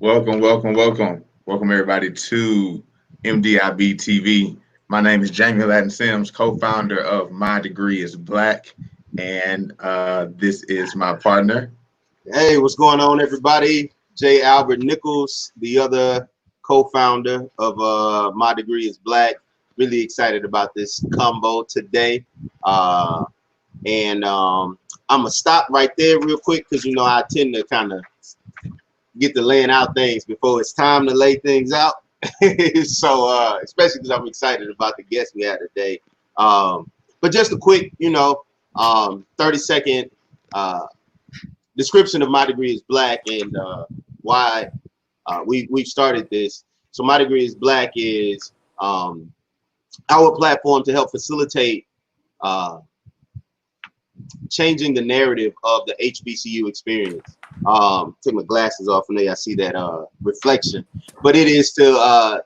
Welcome everybody to MDIB TV. My name is Jamie Latin Sims, co-founder of My Degree is Black, and this is my partner. Hey, what's going on, everybody? J. Albert Nichols, the other co-founder of My Degree is Black. Really excited about this combo today. I'm gonna stop right there real quick because I tend to kind of get to laying out things before it's time to lay things out. So especially because I'm excited about the guest we had today. But just a quick, 30-second description of My Degree is Black and why we've started this. So My Degree is Black is our platform to help facilitate changing the narrative of the HBCU experience. Take my glasses off and there I see that reflection. But it is to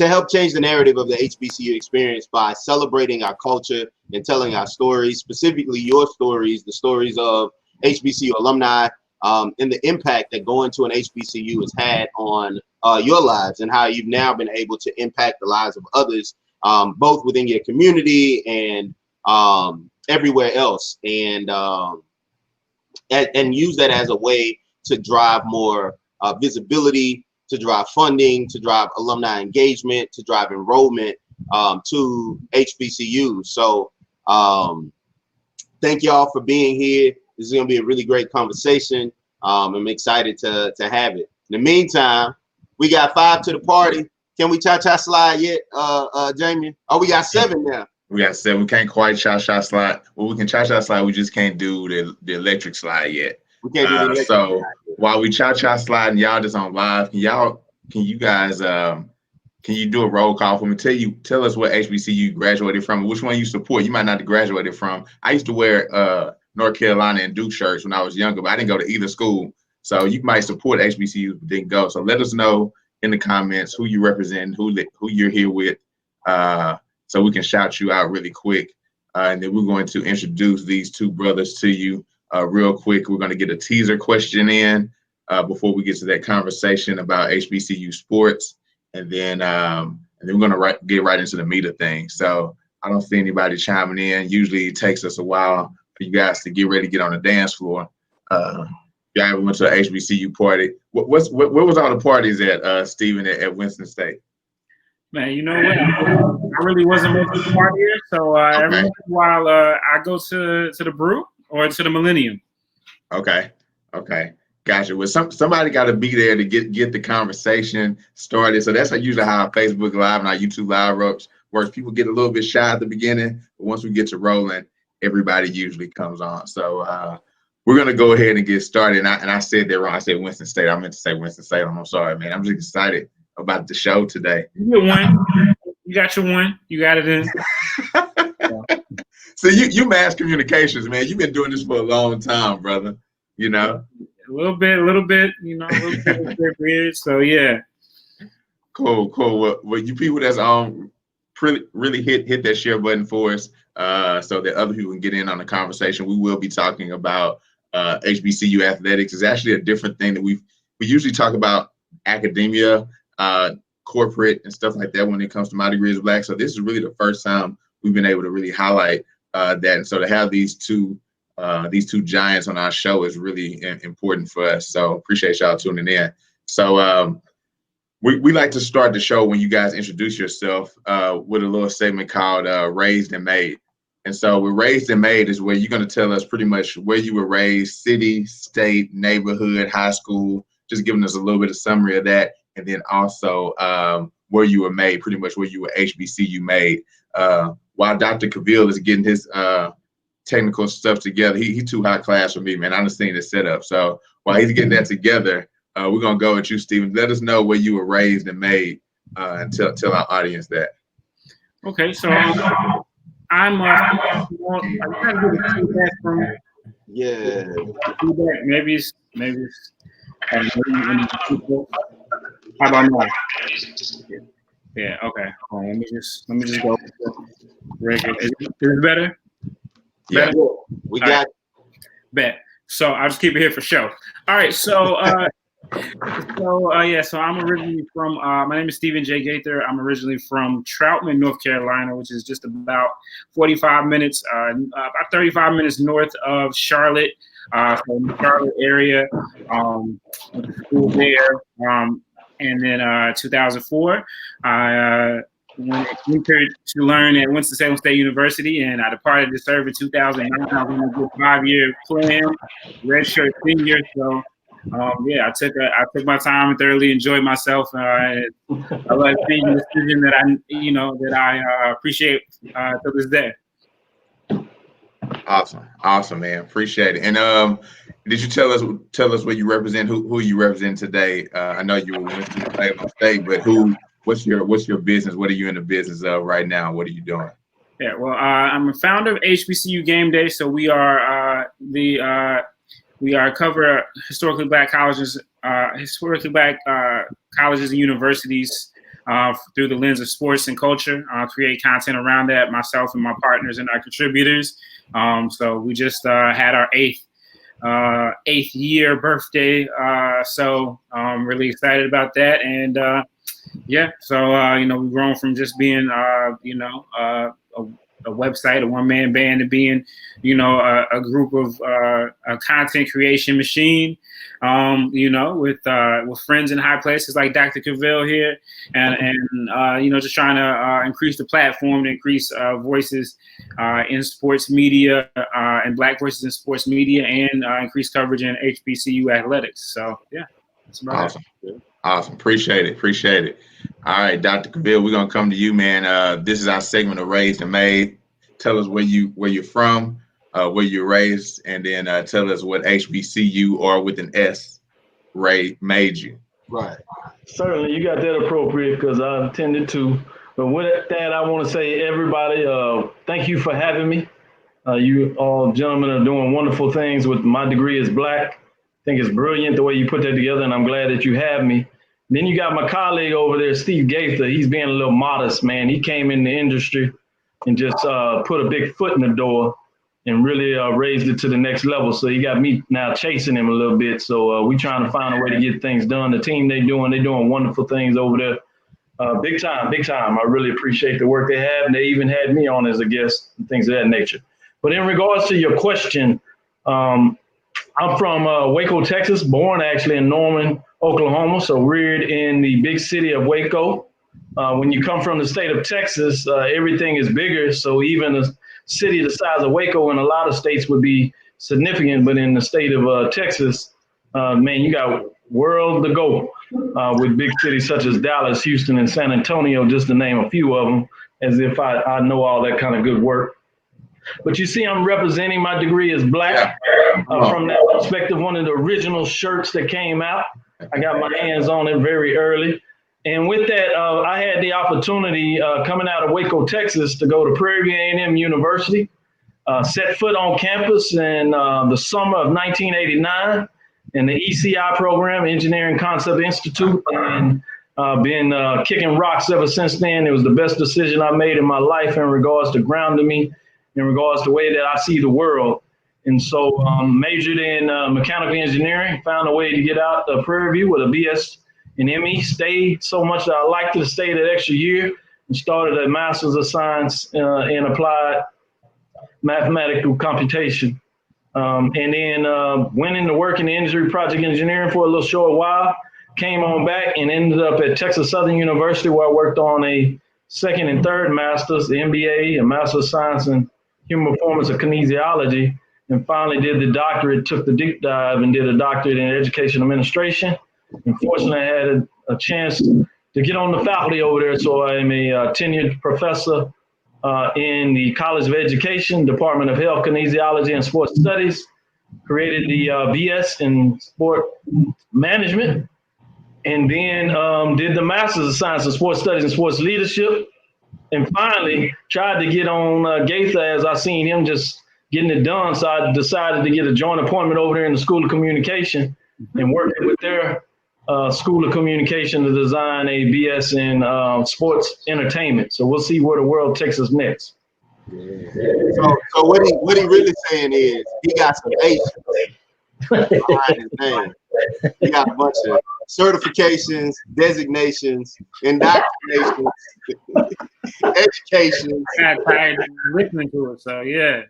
help change the narrative of the HBCU experience by celebrating our culture and telling our stories, specifically your stories, the stories of HBCU alumni, and the impact that going to an HBCU has had on your lives and how you've now been able to impact the lives of others, both within your community and everywhere else, and use that as a way to drive more visibility, to drive funding, to drive alumni engagement, to drive enrollment to HBCUs. So thank y'all for being here. This is going to be a really great conversation. I'm excited to have it. In the meantime, we got 5 to the party. Can we cha-cha slide yet, Jamie? Oh, we got 7 now. We got 7. We can't quite cha-cha slide. Well, we can cha-cha slide. We just can't do the electric slide yet. We can't do the electric slide yet. While we cha-cha slide and y'all just on live, can you guys do a roll call for me? Tell us what HBCU you graduated from, which one you support. You might not have graduated from. I used to wear North Carolina and Duke shirts when I was younger, but I didn't go to either school. So you might support HBCU but didn't go. So let us know in the comments who you represent, who you're here with, so we can shout you out really quick. And then we're going to introduce these two brothers to you real quick. We're going to get a teaser question in before we get to that conversation about HBCU sports. And then we're going to get right into the meat of things. So I don't see anybody chiming in. Usually it takes us a while for you guys to get ready to get on the dance floor. Y'all ever went to an HBCU party? Where was all the parties at, Stephen, at Winston State? Man, you know what? I really wasn't much of a partier, so every once in a while I go to the Brew or to the Millennium. Okay, gotcha. Well, somebody got to be there to get the conversation started. So that's usually how Facebook Live and our YouTube Live works. People get a little bit shy at the beginning, but once we get to rolling, everybody usually comes on. So we're gonna go ahead and get started. And I said that wrong. I said Winston State. I meant to say Winston State. I'm sorry, man. I'm just excited about the show today. You get one. You got your one. You got it in. So you mass communications, man. You've been doing this for a long time, brother. A little bit, a little bit weird. So yeah. Cool. Well, you people that's really hit that share button for us, so that other people can get in on the conversation. We will be talking about HBCU athletics. It's actually a different thing that we usually talk about academia, corporate and stuff like that when it comes to My Degree is Black. So this is really the first time we've been able to really highlight that. And so to have these two giants on our show is really important for us. So appreciate y'all tuning in. So we like to start the show when you guys introduce yourself with a little segment called Raised and Made. And so with Raised and Made is where you're going to tell us pretty much where you were raised, city, state, neighborhood, high school, just giving us a little bit of summary of that. And then also where you were made, pretty much where you were HBCU made. While Dr. Cavil is getting his technical stuff together, he too high class for me, man. I done seen this setup. So while he's getting that together, we're going to go with you, Stephen. Let us know where you were raised and made and tell our audience that. Okay, so I'm trying to get a feedback from feedback. Maybe it's how about now? Yeah, okay. Hold on, let me just go. Is it better? Yeah. We got Bet. So I'll just keep it here for show. All right, so So I'm originally from, my name is Stephen J. Gaither. I'm originally from Troutman, North Carolina, which is just about 45 minutes, about 35 minutes north of Charlotte, from the Charlotte area. Went to school there. And then 2004, I entered to learn at Winston-Salem State University, and I departed to serve in 2009. I was on a good 5-year plan, redshirt senior. So, I took my time and thoroughly enjoyed myself. I love making a decision that I appreciate to this day. Awesome, man. Appreciate it. And did you tell us what you represent? Who you represent today? I know you were Winston-Salem State, but what's your business? What are you in the business of right now? What are you doing? Yeah, well, I'm a founder of HBCU Gameday. So we are cover historically black colleges, colleges and universities through the lens of sports and culture. Create content around that, myself and my partners and our contributors. So we just had our eighth year birthday. So I'm really excited about that. And we've grown from just being a website, a one-man band, to being, a group of a content creation machine, with friends in high places like Dr. Cavil here, and just trying to increase the platform, to increase voices in sports media and Black voices in sports media, and increase coverage in HBCU athletics. So that's about awesome. It. Awesome. Appreciate it. All right, Dr. Cavil, we're gonna come to you, man. This is our segment of Raised and Made. Tell us where you're from, where you're raised, and then tell us what HBCU or with an S made you. Right. Certainly, you got that appropriate because I intended to. But with that, I want to say, everybody, thank you for having me. You all gentlemen are doing wonderful things with My Degree is Black. I think it's brilliant the way you put that together, and I'm glad that you have me. Then you got my colleague over there, Steve Gaither. He's being a little modest, man. He came in the industry and just put a big foot in the door and really raised it to the next level. So he got me now chasing him a little bit. So we trying to find a way to get things done. The team they're doing wonderful things over there. Big time. I really appreciate the work they have. And they even had me on as a guest and things of that nature. But in regards to your question, I'm from Waco, Texas, born actually in Norman, Oklahoma, so reared in the big city of Waco. When you come from the state of Texas, everything is bigger. So even a city the size of Waco in a lot of states would be significant. But in the state of Texas, man, you got world to go with big cities such as Dallas, Houston, and San Antonio, just to name a few of them, as if I know all that kind of good work. But you see, I'm representing My Degree is Black. From that perspective, one of the original shirts that came out, I got my hands on it very early. And with that, I had the opportunity coming out of Waco, Texas, to go to Prairie View A&M University, set foot on campus in the summer of 1989 in the ECI program, Engineering Concept Institute, and been kicking rocks ever since then. It was the best decision I made in my life in regards to grounding me, in regards to the way that I see the world. And so majored in mechanical engineering, found a way to get out of Prairie View with a BS and ME, stayed so much that I liked to stay that extra year, and started a Master's of Science in Applied Mathematical Computation. And then went into work in the industry, project engineering for a little short while, came on back and ended up at Texas Southern University, where I worked on a second and third Masters, the MBA, a Master of Science in Human Performance of Kinesiology, and finally did the doctorate, took the deep dive and did a doctorate in Education Administration. Unfortunately, I had a chance to get on the faculty over there, so I am a tenured professor in the College of Education, Department of Health, Kinesiology, and Sports Studies, created the BS in Sport Management, and then did the Master's of Science in Sports Studies and Sports Leadership, and finally tried to get on Gaither as I seen him just getting it done, so I decided to get a joint appointment over there in the School of Communication and working with their School of Communication to design a BS in sports entertainment. So we'll see where the world takes us next. So what he really saying is he got some patience behind his name. You got a bunch of certifications, designations, indoctrinations, education. I got tired of listening to it, so yeah.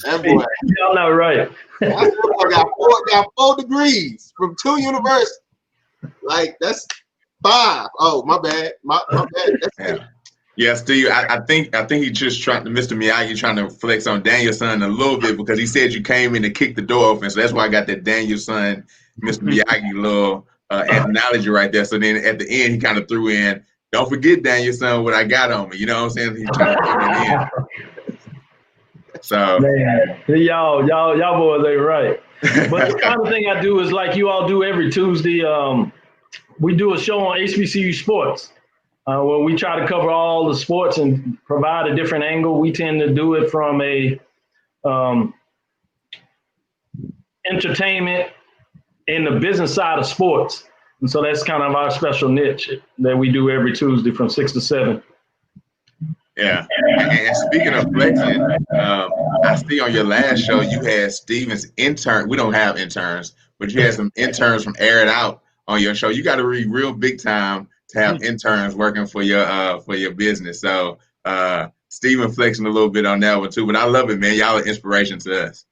That boy, Y'all not right. that boy got 4 degrees from 2 universities. Like, that's 5. Oh, my bad. My bad. That's Yeah, Steve. I think he just trying to Mr. Miyagi trying to flex on Daniel's son a little bit because he said you came in to kick the door open, so that's why I got that Daniel's son, Mr. Miyagi little analogy right there. So then at the end he kind of threw in, "Don't forget Daniel's son, what I got on me." You know what I'm saying? He's trying to throw it in. So man, y'all boys ain't right. But the kind of thing I do is like you all do every Tuesday. We do a show on HBCU Sports. Where we try to cover all the sports and provide a different angle. We tend to do it from a entertainment and the business side of sports. And so that's kind of our special niche that we do every Tuesday from 6 to 7. yeah. And speaking of flexing, I see on your last show you had Steven's intern. We don't have interns, but you had some interns from Air It Out on your show. You got to read real big time to have interns working for your business. So Steven flexing a little bit on that one too, but I love it, man. Y'all are inspiration to us.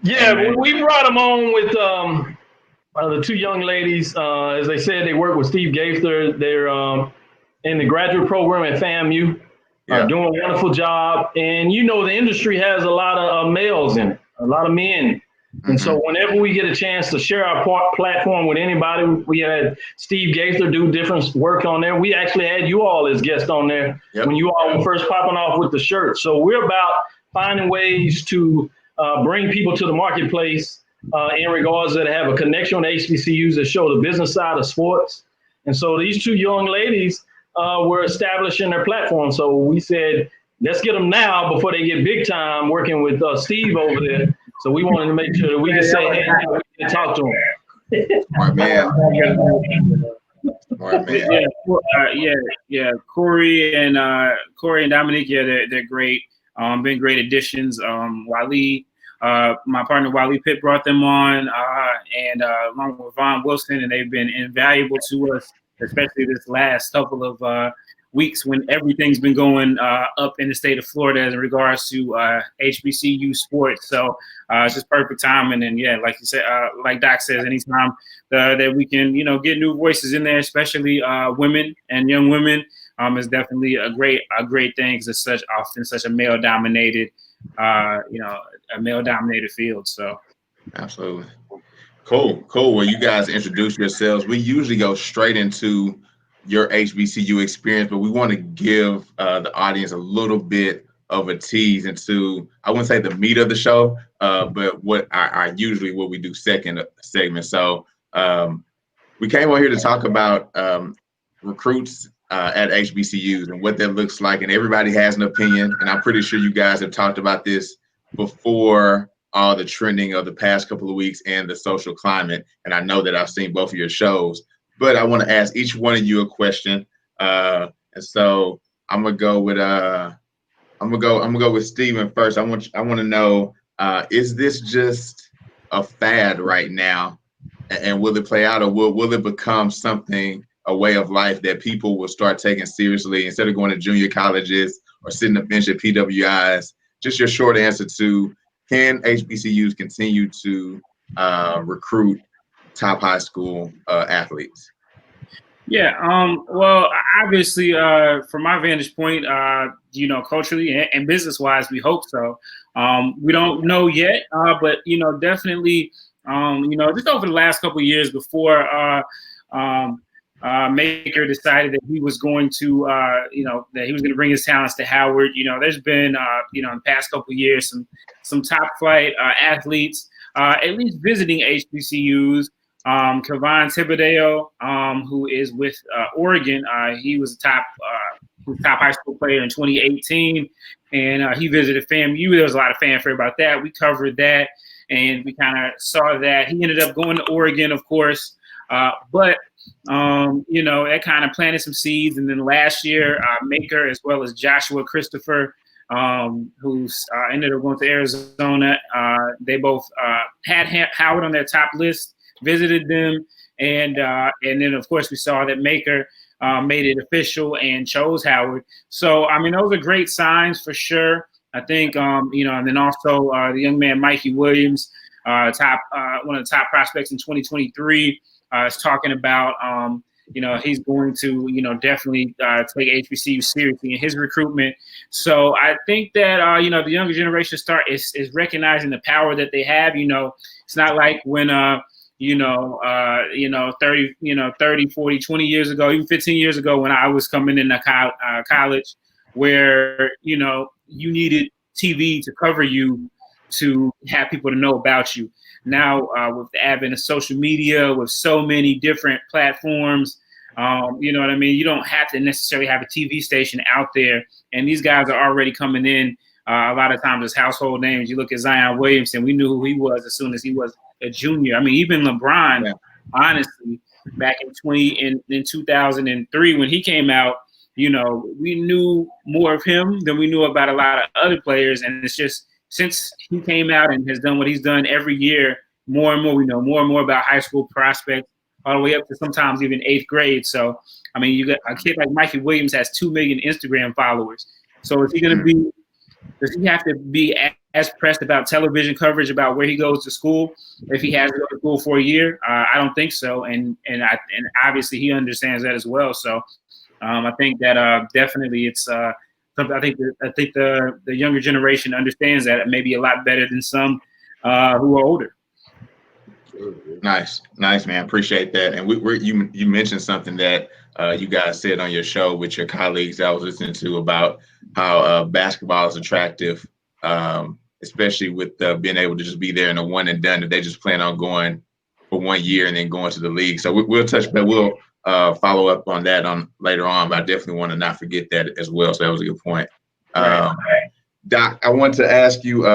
Yeah, we brought them on with the 2 young ladies. As they said, they work with Steve Gaither. They're in the graduate program at FAMU, doing a wonderful job. And you know, the industry has a lot of males in it, a lot of men. And so whenever we get a chance to share our platform with anybody, we had Steve Gaither do different work on there. We actually had you all as guests on there when you all were first popping off with the shirt. So we're about finding ways to bring people to the marketplace in regards that have a connection with HBCUs that show the business side of sports. And so these 2 young ladies were establishing their platform. So we said, let's get them now before they get big time working with Steve over there. So we wanted to make sure that we can say, hey, we can talk to him. Smart man. Smart man. Yeah. Corey and Dominique, they're great. Been great additions. Wally, my partner Wally Pitt brought them on, and along with Vaughn Wilson, and they've been invaluable to us, especially this last couple of weeks when everything's been going up in the state of Florida in regards to HBCU sports. So it's just perfect timing. And yeah, like you said, like Doc says, anytime that we can, get new voices in there, especially women and young women, is definitely a great thing because it's often such a male dominated, a male dominated field. So absolutely. Cool. Well, you guys introduce yourselves. We usually go straight into your HBCU experience, but we want to give the audience a little bit of a tease into, I wouldn't say the meat of the show, but what we do second segment. So we came on here to talk about recruits at HBCUs and what that looks like, and everybody has an opinion, and I'm pretty sure you guys have talked about this before all the trending of the past couple of weeks and the social climate, and I know that I've seen both of your shows. But I want to ask each one of you a question, and so I'm gonna go with Steven first. I want to know, is this just a fad right now, and will it play out, or will it become something, a way of life that people will start taking seriously instead of going to junior colleges or sitting a bench at PWIs? Just your short answer to, can HBCUs continue to recruit top high school athletes? Yeah, well, obviously, from my vantage point, culturally and business-wise, we hope so. We don't know yet, but definitely, just over the last couple of years before Makur decided that he was going to, that he was going to bring his talents to Howard. There's been, in the past couple of years, some top flight athletes, at least visiting HBCUs. Kevon Thibodeau, who is with Oregon, he was a top high school player in 2018, and he visited FAMU. There was a lot of fanfare about that. We covered that, and we kind of saw that. He ended up going to Oregon, of course, but that kind of planted some seeds. And then last year, Makur, as well as Joshua Christopher, who's ended up going to Arizona. They both had Howard on their top list, visited them, and then of course we saw that Makur made it official and chose Howard. So I mean, those are great signs for sure. I think and then also the young man Mikey Williams, one of the top prospects in 2023, is talking about he's going to definitely take HBCU seriously in his recruitment. So I think that the younger generation is recognizing the power that they have. It's not like when 30, 40, 20 years ago, even 15 years ago when I was coming into college, where you needed TV to cover you to have people to know about you. Now with the advent of social media, with so many different platforms, you know what I mean? You don't have to necessarily have a TV station out there. And these guys are already coming in a lot of times as household names. You look at Zion Williamson, we knew who he was as soon as he was a junior. I mean, even LeBron, honestly, back in 2003 when he came out, we knew more of him than we knew about a lot of other players. And it's just since he came out and has done what he's done every year, more and more we know more and more about high school prospects, all the way up to sometimes even 8th grade. So, I mean, you got a kid like Mikey Williams has 2 million Instagram followers. So is he going to be – does he have to be as pressed about television coverage about where he goes to school if he has to go to school for a year? I don't think so. And obviously he understands that as well. So I think that definitely it's something I think the younger generation understands that maybe a lot better than some who are older. Nice, man. Appreciate that. And you mentioned something that you guys said on your show with your colleagues I was listening to about how basketball is attractive, especially with being able to just be there in a one and done. That they just plan on going for 1 year and then going to the league. So we'll touch, but we'll follow up on that later on. But I definitely want to not forget that as well. So that was a good point. Doc, I want to ask you.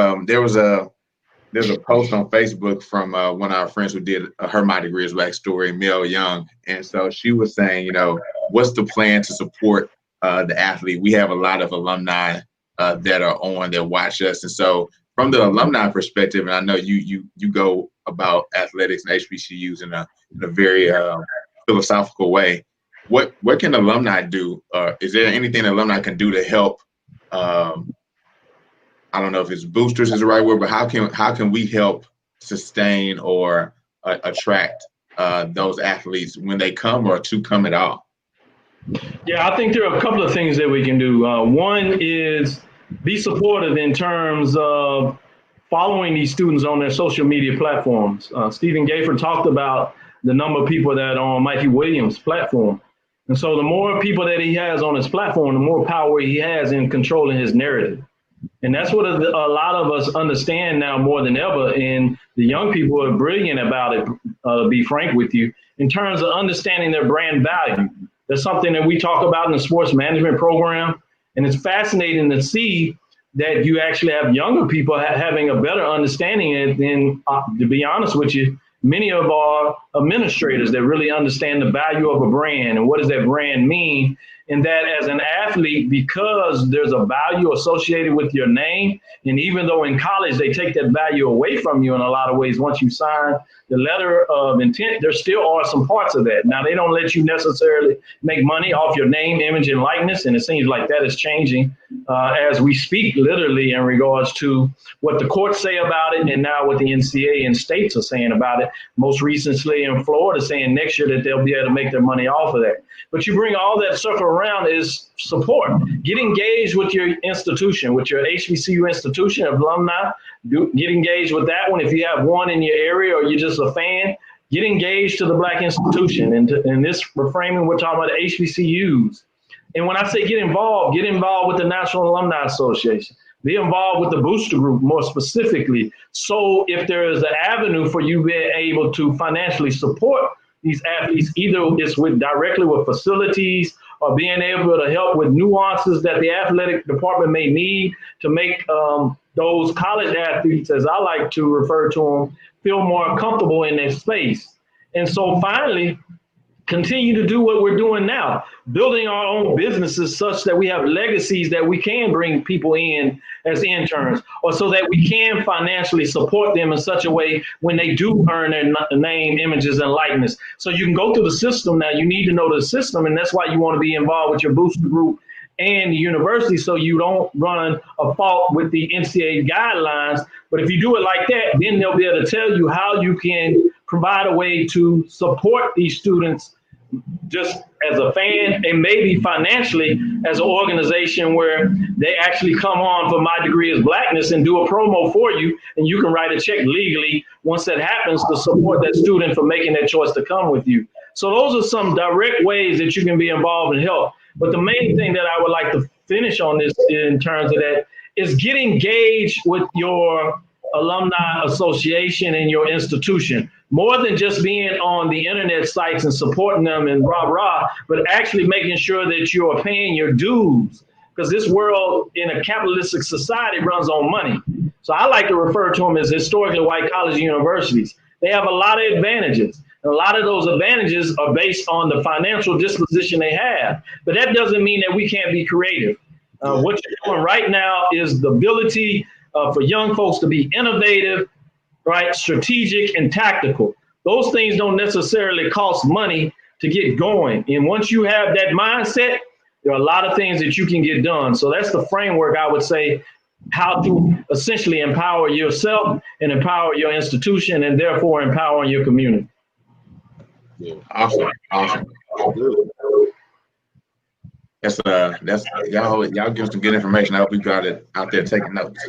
There's a post on Facebook from one of our friends who did her My Degree Is Black story, Mel Young. And so she was saying, what's the plan to support the athlete? We have a lot of alumni that are on that watch us. And so from the alumni perspective, and I know you go about athletics and HBCUs in a very philosophical way. What can alumni do? Is there anything alumni can do to help I don't know if it's boosters is the right word, but how can we help sustain or attract those athletes when they come or to come at all? Yeah, I think there are a couple of things that we can do. One is be supportive in terms of following these students on their social media platforms. Stephen Gaither talked about the number of people that are on Mikey Williams' platform. And so the more people that he has on his platform, the more power he has in controlling his narrative. And that's what a lot of us understand now more than ever. And the young people are brilliant about it, to be frank with you, in terms of understanding their brand value. That's something that we talk about in the sports management program. And it's fascinating to see that you actually have younger people having a better understanding than, to be honest with you, many of our administrators that really understand the value of a brand and what does that brand mean. And that as an athlete, because there's a value associated with your name, and even though in college they take that value away from you in a lot of ways, once you sign the letter of intent, there still are some parts of that. Now, they don't let you necessarily make money off your name, image, and likeness, and it seems like that is changing as we speak, literally, in regards to what the courts say about it, and now what the NCAA and states are saying about it. Most recently in Florida saying next year that they'll be able to make their money off of that. But you bring all that circle around is support. Get engaged with your institution, with your HBCU institution of alumni. Get engaged with that one. If you have one in your area or you're just a fan, get engaged to the Black institution. And in this reframing, we're talking about the HBCUs. And when I say get involved with the National Alumni Association. Be involved with the booster group more specifically. So if there is an avenue for you being able to financially support these athletes, either it's directly with facilities or being able to help with nuances that the athletic department may need to make those college athletes, as I like to refer to them, feel more comfortable in their space. And so finally, continue to do what we're doing now, building our own businesses such that we have legacies that we can bring people in as interns, or so that we can financially support them in such a way when they do earn their name, images, and likeness. So you can go through the system now. You need to know the system, and that's why you want to be involved with your booster group and the university, so you don't run afault with the NCAA guidelines. But if you do it like that, then they'll be able to tell you how you can provide a way to support these students just as a fan, and maybe financially as an organization where they actually come on for My Degree is Blackness and do a promo for you, and you can write a check legally once that happens to support that student for making that choice to come with you. So those are some direct ways that you can be involved and help. But the main thing that I would like to finish on this in terms of that is get engaged with your alumni association and your institution, more than just being on the internet sites and supporting them and rah, but actually making sure that you are paying your dues, because this world in a capitalistic society runs on money. So I like to refer to them as historically white colleges and universities. They have a lot of advantages. And a lot of those advantages are based on the financial disposition they have. But that doesn't mean that we can't be creative. What you're doing right now is the ability for young folks to be innovative, right, strategic, and tactical. Those things don't necessarily cost money to get going. And once you have that mindset, there are a lot of things that you can get done. So that's the framework, I would say, how to essentially empower yourself and empower your institution, and therefore empowering your community. Yeah. Awesome. That's y'all give some good information. I hope you got it out there taking notes.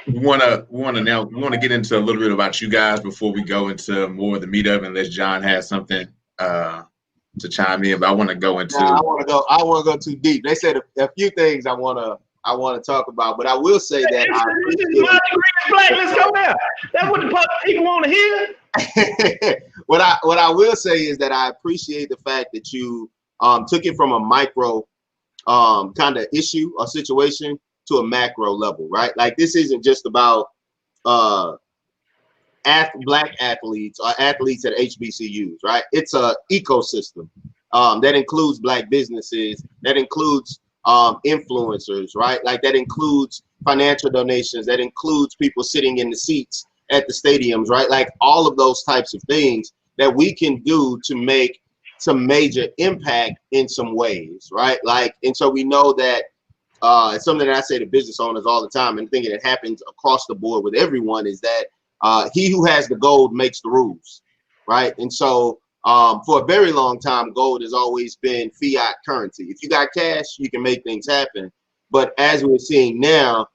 We want to get into a little bit about you guys before we go into more of the meetup, unless John has something to chime in. But I want to go into. I want to go too deep. They said a few things I want to talk about, but I will say that Let's go there. That's what the people want to hear. What I will say is that I appreciate the fact that you took it from a micro kind of issue or situation to a macro level, right? Like, this isn't just about Black athletes or athletes at HBCUs, right? It's a ecosystem that includes Black businesses, that includes influencers, right? Like, that includes financial donations, that includes people sitting in the seats at the stadiums, right? Like, all of those types of things that we can do to make some major impact in some ways, right? Like, and so we know that it's something that I say to business owners all the time, and thinking it happens across the board with everyone, is that he who has the gold makes the rules, right? And so for a very long time, gold has always been fiat currency. If you got cash, you can make things happen. But as we're seeing now,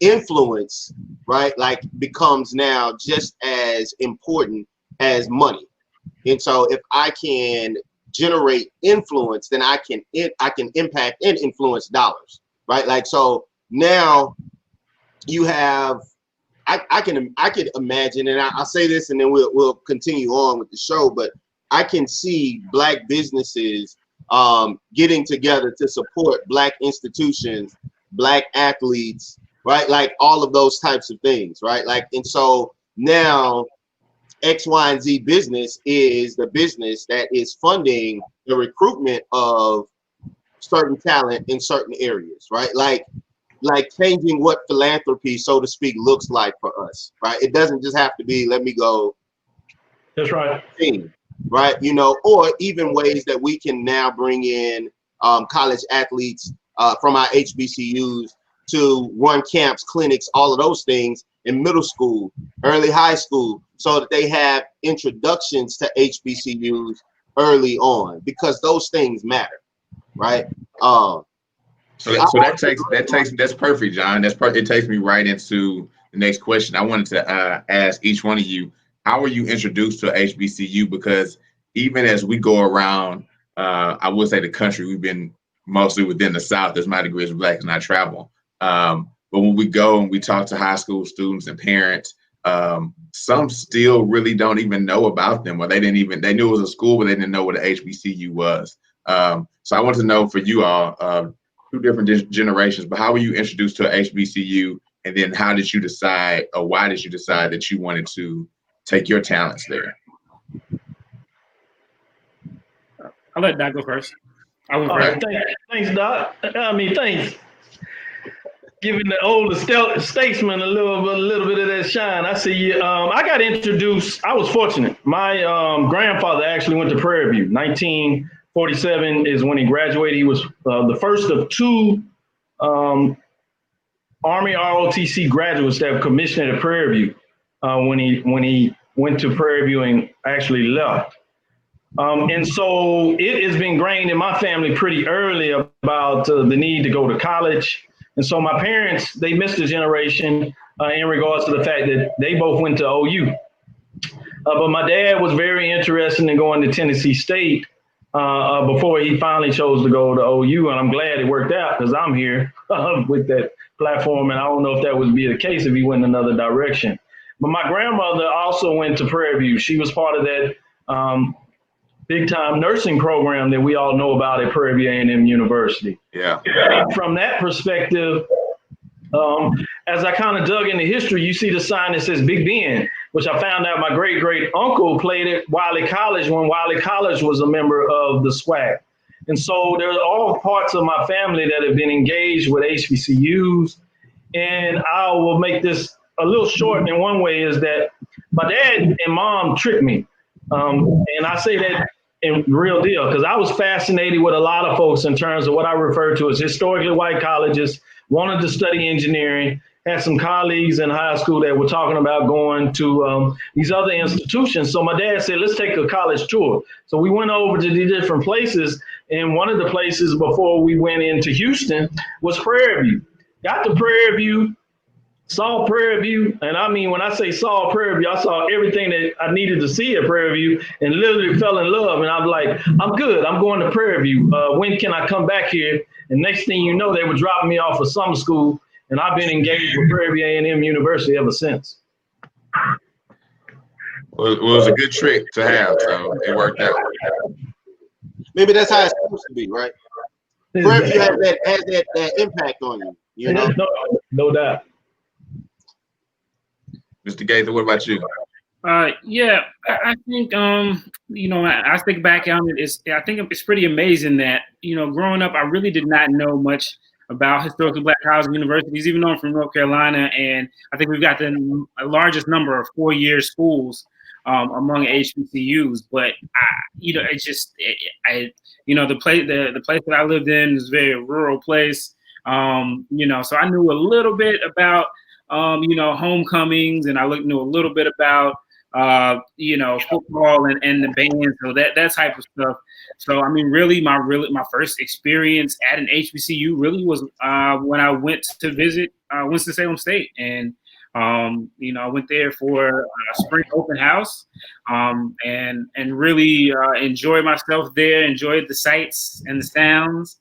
influence, right, like, becomes now just as important as money. And so if I can generate influence, then I can impact and influence dollars, right? Like, so now you have, I can imagine, and I'll say this and then we'll continue on with the show, but I can see Black businesses getting together to support Black institutions, Black athletes, right? Like, all of those types of things, right? Like, and so now X, Y, and Z business is the business that is funding the recruitment of certain talent in certain areas, right? Like changing what philanthropy, so to speak, looks like for us, right? It doesn't just have to be, let me go. That's right. Right, you know, or even ways that we can now bring in college athletes from our HBCUs to run camps, clinics, all of those things in middle school, early high school, so that they have introductions to HBCUs early on, because those things matter, right? That's perfect, John. It takes me right into the next question. I wanted to ask each one of you, how were you introduced to HBCU? Because even as we go around, I would say the country, we've been mostly within the South. As My Degree is Black and I travel. But when we go and we talk to high school students and parents, some still really don't even know about them, or they knew it was a school, but they didn't know what an HBCU was. So I want to know for you all, two different generations, but how were you introduced to an HBCU? And then how did you decide, or why did you decide that you wanted to take your talents there? I'll let Doc go first. I went All first. right, thanks, Doc. Thanks. Giving the older statesman a little bit of that shine. I see you. I got introduced. I was fortunate. My grandfather actually went to Prairie View. 1947 is when he graduated. He was the first of two Army ROTC graduates that were commissioned at Prairie View when he went to Prairie View and actually left. And so it has been ingrained in my family pretty early about the need to go to college. And so my parents, they missed a generation in regards to the fact that they both went to OU. But my dad was very interested in going to Tennessee State before he finally chose to go to OU. And I'm glad it worked out because I'm here with that platform. And I don't know if that would be the case if he went in another direction. But my grandmother also went to Prairie View. She was part of that big time nursing program that we all know about at Prairie View A&M University. Yeah. From that perspective, as I kind of dug into history, you see the sign that says Big Ben, which I found out my great uncle played at Wiley College when Wiley College was a member of the SWAC. And so there are all parts of my family that have been engaged with HBCUs. And I will make this a little short in one way is that my dad and mom tricked me. And I say that in real deal, because I was fascinated with a lot of folks in terms of what I refer to as historically white colleges, wanted to study engineering, had some colleagues in high school that were talking about going to these other institutions. So my dad said, let's take a college tour. So we went over to the different places. And one of the places before we went into Houston was Prairie View. Got to Prairie View, saw Prairie View, and I mean, when I say saw Prairie View, I saw everything that I needed to see at Prairie View and literally fell in love. And I'm like, I'm good. I'm going to Prairie View. When can I come back here? And next thing you know, they were dropping me off of summer school, and I've been engaged with Prairie View A&M University ever since. Well, it was a good trick to have, so it worked out. Maybe that's how it's supposed to be, right? Prairie View has that impact on you, you know? No doubt. Mr. Gaither, what about you? Yeah, I think you know, I think back on it. I think it's pretty amazing that, you know, growing up, I really did not know much about historically black colleges and universities, even though I'm from North Carolina, and I think we've got the largest number of four-year schools among HBCUs. But you know, it's just you know, the place that I lived in is a very rural place. You know, so I knew a little bit about you know, homecomings, and I knew a little bit about you know, football and the band, so that type of stuff. So I mean, really my first experience at an HBCU really was when I went to visit Winston-Salem State, and you know, I went there for a spring open house, and really enjoyed myself there. Enjoyed the sights and the sounds,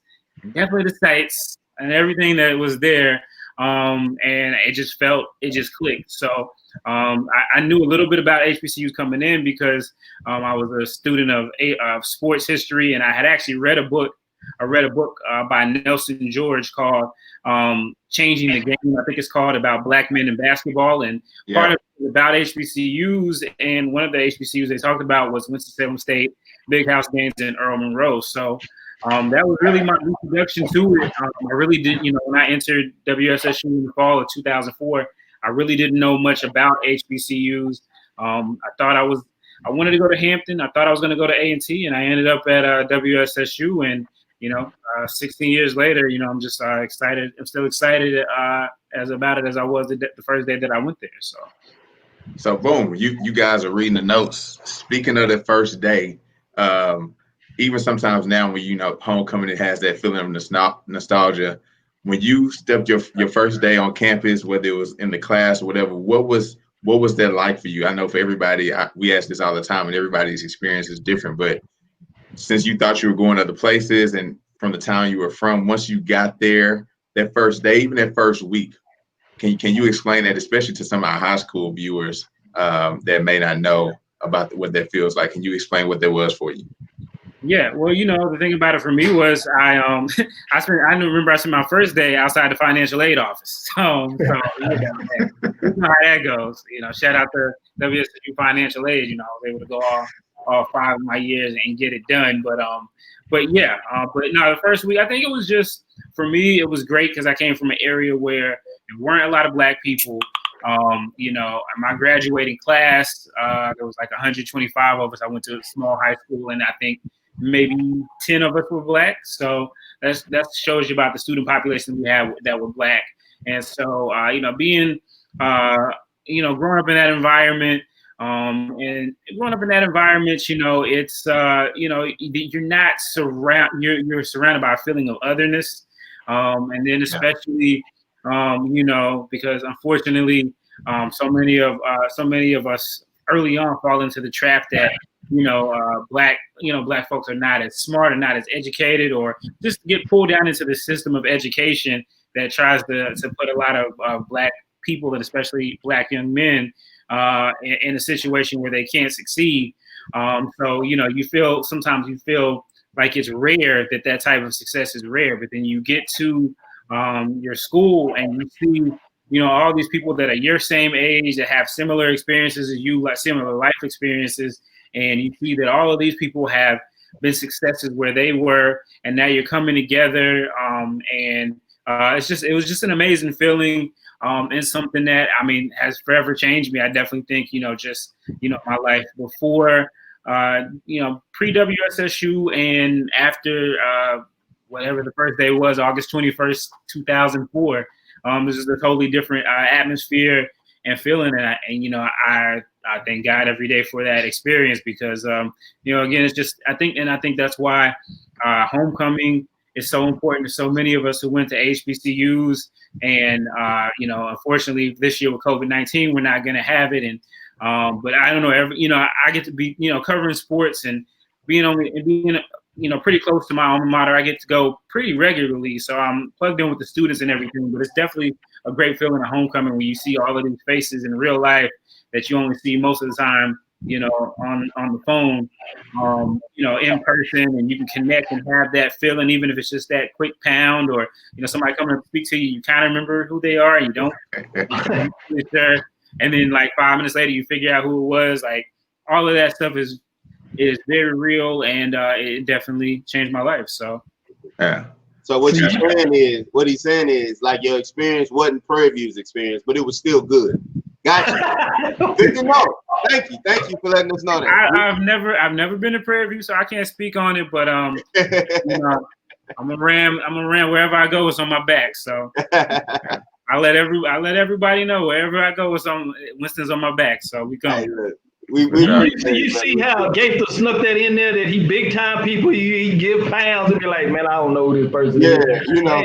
definitely the sights and everything that was there. And it just clicked. So I knew a little bit about HBCUs coming in because I was a student of sports history, and I had actually read a book by Nelson George called Changing the Game. I think it's called, about black men in basketball, and part of it about HBCUs, and one of the HBCUs they talked about was Winston-Salem State, Big House Gaines, and Earl Monroe. So that was really my introduction to it. I really did, you know, when I entered WSSU in the fall of 2004, I really didn't know much about HBCUs. I wanted to go to Hampton. I thought I was going to go to A&T, and I ended up at WSSU. And, you know, 16 years later, you know, I'm just excited. I'm still excited about it as I was the first day that I went there. So boom, you guys are reading the notes. Speaking of the first day, even sometimes now when, you know, homecoming, it has that feeling of nostalgia. When you stepped your first day on campus, whether it was in the class or whatever, what was that like for you? I know for everybody, we ask this all the time, and everybody's experience is different. But since you thought you were going other places, and from the town you were from, once you got there, that first day, even that first week, can you explain that, especially to some of our high school viewers that may not know about what that feels like? Can you explain what that was for you? Yeah, well, you know, the thing about it for me was I remember I spent my first day outside the financial aid office. So you know how that goes. You know, shout out to WSU Financial Aid. You know, I was able to go all 5 of my years and get it done. But yeah, but no, the first week, I think it was just, for me, it was great because I came from an area where there weren't a lot of Black people. You know, my graduating class, there was like 125 of us. I went to a small high school, and I think maybe 10 of us were Black. So that shows you about the student population we had that were Black. And so, you know, being, you know, growing up in that environment, and growing up in that environment, you know, it's, you know, you're surrounded by a feeling of otherness. And then especially, you know, because unfortunately, so many of us early on fall into the trap that, you know, Black folks are not as smart or not as educated, or just get pulled down into the system of education that tries to put a lot of Black people, and especially Black young men, in a situation where they can't succeed. So, you know, sometimes you feel like it's rare that type of success is rare, but then you get to your school and you see, you know, all these people that are your same age, that have similar experiences as you, like similar life experiences, and you see that all of these people have been successes where they were, and now you're coming together, and it was just an amazing feeling, and something that, I mean, has forever changed me. I definitely think, you know, just, you know, my life before, you know, pre-WSSU and after, whatever the first day was, August 21st, 2004. This is a totally different atmosphere and feeling, and you know, I thank God every day for that experience, because you know, again, it's just, I think that's why homecoming is so important to so many of us who went to HBCUs, and you know, unfortunately this year with COVID-19, we're not going to have it, and but I don't know, you know, I get to be, you know, covering sports and being you know, pretty close to my alma mater. I get to go pretty regularly, so I'm plugged in with the students and everything. But it's definitely a great feeling of homecoming when you see all of these faces in real life that you only see most of the time, you know, on the phone, you know, in person, and you can connect and have that feeling, even if it's just that quick pound, or, you know, somebody coming to speak to you, you kind of remember who they are, and you don't, and then like 5 minutes later, you figure out who it was. Like, all of that stuff is very real, and it definitely changed my life. So, yeah. So what he's saying is like, your experience wasn't Prairie View's experience, but it was still good. Gotcha. Good to know. Thank you for letting us know that. I've never been to Prairie View, so I can't speak on it. But you know, I'm a Ram wherever I go. It's on my back. So I let everybody know wherever I go, Winston's on my back. So we go. Hey, look, you see how Gaither snuck that in there, that he big time people, he give pounds and be like, man, I don't know who this person is. You know.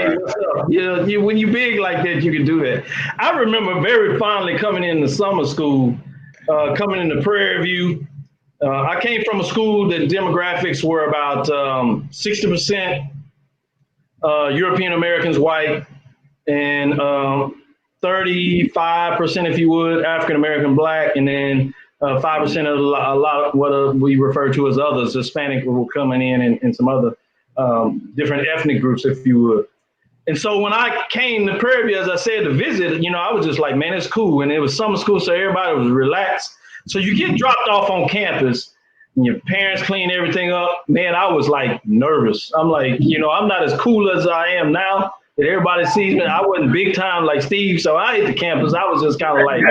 Hey, when you big like that, you can do that. I remember very fondly coming into summer school, coming into Prairie View. I came from a school that demographics were about 60% European Americans, white, and 35%, if you would, African American, Black, and then 5% of a lot of what we refer to as others, Hispanic, were coming in, and some other different ethnic groups, if you would. And so when I came to Prairie View, as I said, to visit, you know, I was just like, man, it's cool. And it was summer school, so everybody was relaxed. So you get dropped off on campus, and your parents clean everything up. Man, I was like nervous. I'm like, you know, I'm not as cool as I am now that everybody sees me. I wasn't big time like Steve, so I hit the campus. I was just kind of like,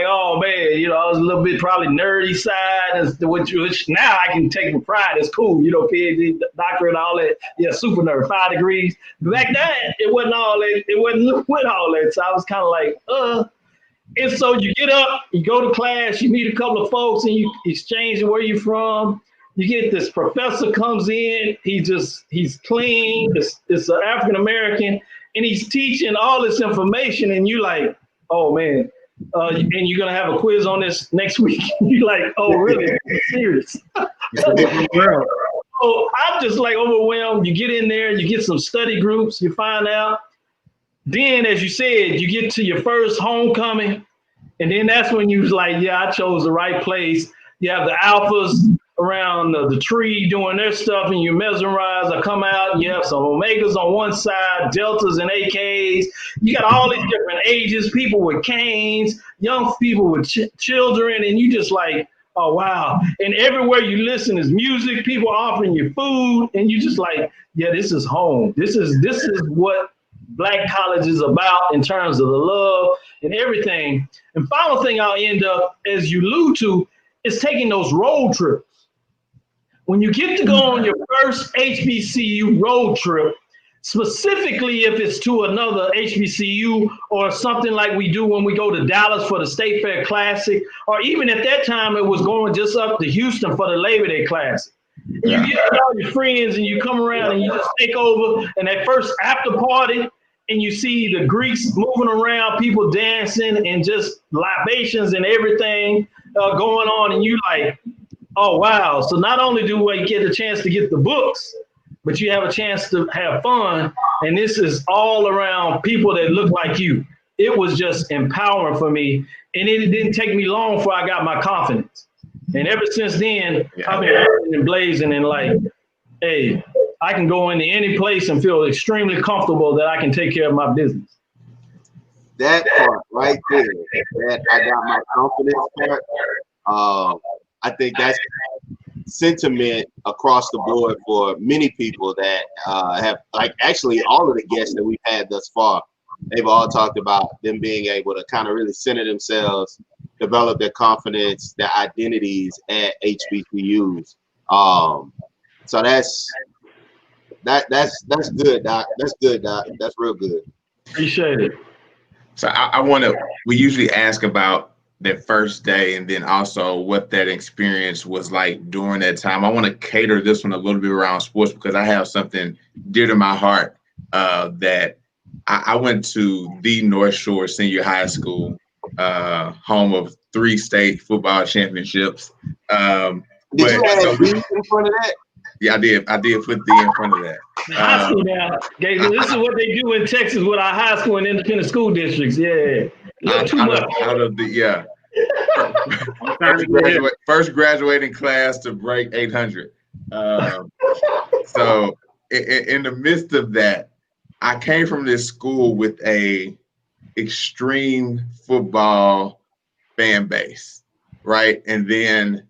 oh man, you know, I was a little bit probably nerdy side, which now I can take with pride. It's cool, you know, PhD, doctorate, and all that. Yeah, super nerd, 5 degrees. Back then, it wasn't all that. It wasn't with all that. So I was kind of like, And so you get up, you go to class, you meet a couple of folks, and you exchange where you're from. You get this professor comes in, he's clean, it's an African-American, and he's teaching all this information, and you like, oh man, and you're gonna have a quiz on this next week. You're like, oh really? Serious? So I'm just like overwhelmed. You get in there, you get some study groups, you find out. Then, as you said, you get to your first homecoming, and then that's when you was like, yeah, I chose the right place. You have the alphas around the tree doing their stuff, and you mesmerize. I come out, and you have some omegas on one side, deltas and AKs. You got all these different ages, people with canes, young people with children, and you just like, oh, wow. And everywhere you listen is music, people offering you food, and you just like, yeah, this is home. This is what Black college is about in terms of the love and everything. And final thing I'll end up, as you allude to, is taking those road trips. When you get to go on your first HBCU road trip, specifically if it's to another HBCU or something like we do when we go to Dallas for the State Fair Classic, or even at that time it was going just up to Houston for the Labor Day Classic. You get all your friends and you come around and you just take over, and that first after party, and you see the Greeks moving around, people dancing and just libations and everything going on, and you like, oh, wow. So not only do we get a chance to get the books, but you have a chance to have fun. And this is all around people that look like you. It was just empowering for me. And it didn't take me long before I got my confidence. And ever since then, I've been burning and blazing and like, hey, I can go into any place and feel extremely comfortable that I can take care of my business. That part right there, that I got my confidence part. I think that's sentiment across the board for many people that have, like, actually all of the guests that we've had thus far, they've all talked about them being able to kind of really center themselves, develop their confidence, their identities at HBCUs. So that's good, Doc. That's good, Doc. That's real good. Appreciate it. So I want to, we usually ask about that first day and then also what that experience was like during that time. I want to cater this one a little bit around sports because I have something dear to my heart that I went to the North Shore Senior High School, home of 3 state football championships. Did you have D in front of that? Yeah, I did. I did put D in front of that. High school now, Gaither, this is what they do in Texas with our high school and independent school districts. Yeah. Out of the first graduating class to break 800. So in the midst of that, I came from this school with a extreme football fan base, right? And then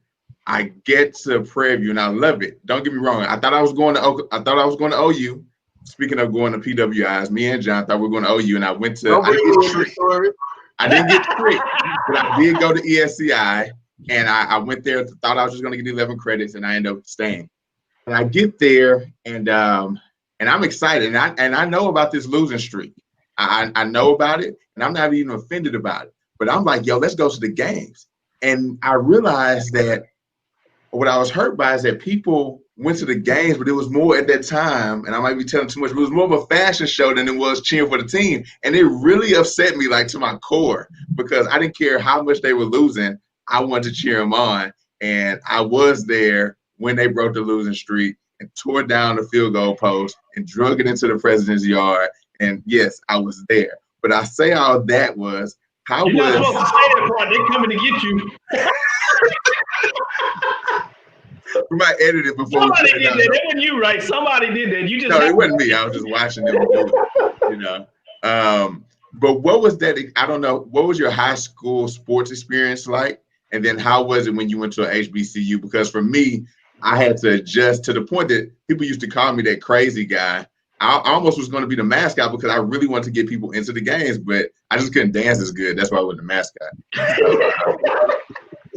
I get to Prairie View and I love it. Don't get me wrong. I thought I was going to OU. Speaking of going to PWIs, me and John thought we were going to OU, and I went to. I didn't get tricked, but I did go to ESCI, and I went there. Thought I was just going to get 11 credits, and I ended up staying. And I get there, and I'm excited, and I know about this losing streak. I know about it, and I'm not even offended about it. But I'm like, yo, let's go to the games. And I realized that what I was hurt by is that people went to the games, but it was more at that time, and I might be telling too much, but it was more of a fashion show than it was cheering for the team. And it really upset me, like, to my core, because I didn't care how much they were losing. I wanted to cheer them on. And I was there when they broke the losing streak and tore down the field goal post and drug it into the president's yard. And yes, I was there. But I say all that was, You're not supposed to say that part. They're coming to get you. We might edit it before. Somebody did that. That wasn't you, right? Somebody did that. You just no, it wasn't me. I was just watching them do it, you know. But what was that? I don't know. What was your high school sports experience like? And then how was it when you went to an HBCU? Because for me, I had to adjust to the point that people used to call me that crazy guy. I almost was going to be the mascot because I really wanted to get people into the games, but I just couldn't dance as good. That's why I wasn't the mascot.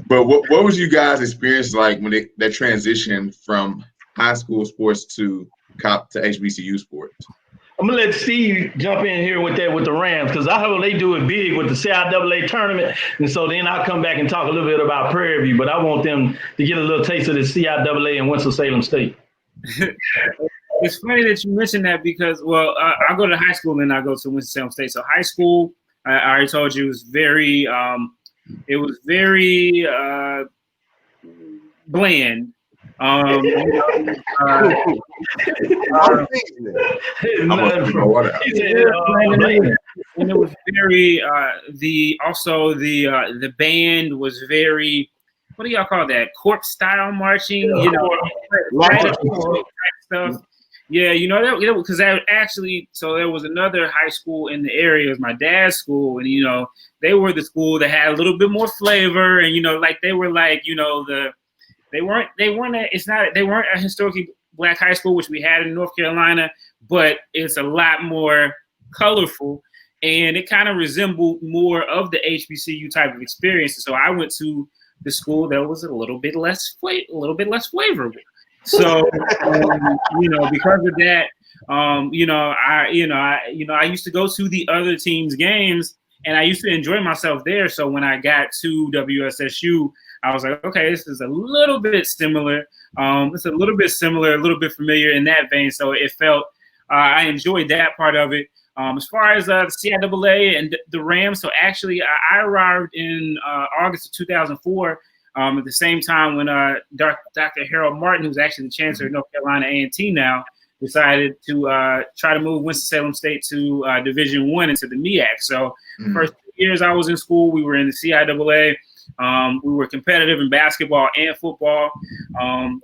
But what was you guys' experience like when that transition from high school sports to HBCU sports? I'm gonna let Steve jump in here with that with the Rams, because I heard they do it big with the CIAA tournament, and so then I'll come back and talk a little bit about Prairie View, but I want them to get a little taste of the CIAA in Winston-Salem State. It's funny that you mentioned that because, well, I go to high school and then I go to Winston-Salem State. So high school, I already told you, was very bland. And it was very the band was very, what do y'all call that? Corpse style marching, you know, type stuff. Yeah, that because so there was another high school in the area. It was my dad's school, and they were the school that had a little bit more flavor, and they were they weren't a historically Black high school, which we had in North Carolina, but it's a lot more colorful, and it kind of resembled more of the HBCU type of experience. So I went to the school that was a little bit less flavorful. So, because of that, I used to go to the other teams' games, and I used to enjoy myself there. So when I got to WSSU, I was like, okay, this is a little bit similar. It's a little bit similar, a little bit familiar in that vein. So it felt I enjoyed that part of it. As far as the CIAA and the Rams, so actually I arrived in August of 2004. At the same time when Dr. Harold Martin, who's actually the chancellor of North Carolina A&T now, decided to try to move Winston-Salem State to Division I into the MEAC. So the first 2 years I was in school, we were in the CIAA. We were competitive in basketball and football.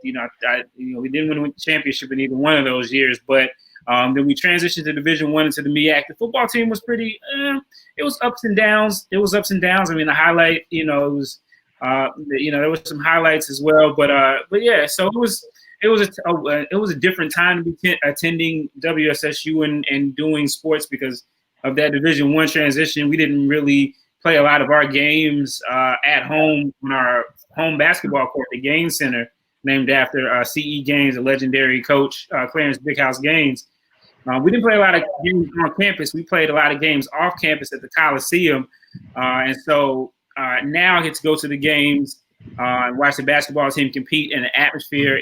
We didn't win the championship in either one of those years, but then we transitioned to Division I into the MEAC. The football team was pretty. It was ups and downs. I mean, the highlight, it was. There was some highlights as well, but yeah. So it was a different time to be attending WSSU and doing sports because of that Division I transition. We didn't really play a lot of our games at home on our home basketball court, the Gaines Center, named after C.E. Gaines, a legendary coach, Clarence Big House Gaines. We didn't play a lot of games on campus. We played a lot of games off campus at the Coliseum, and so. Now I get to go to the games and watch the basketball team compete, and the atmosphere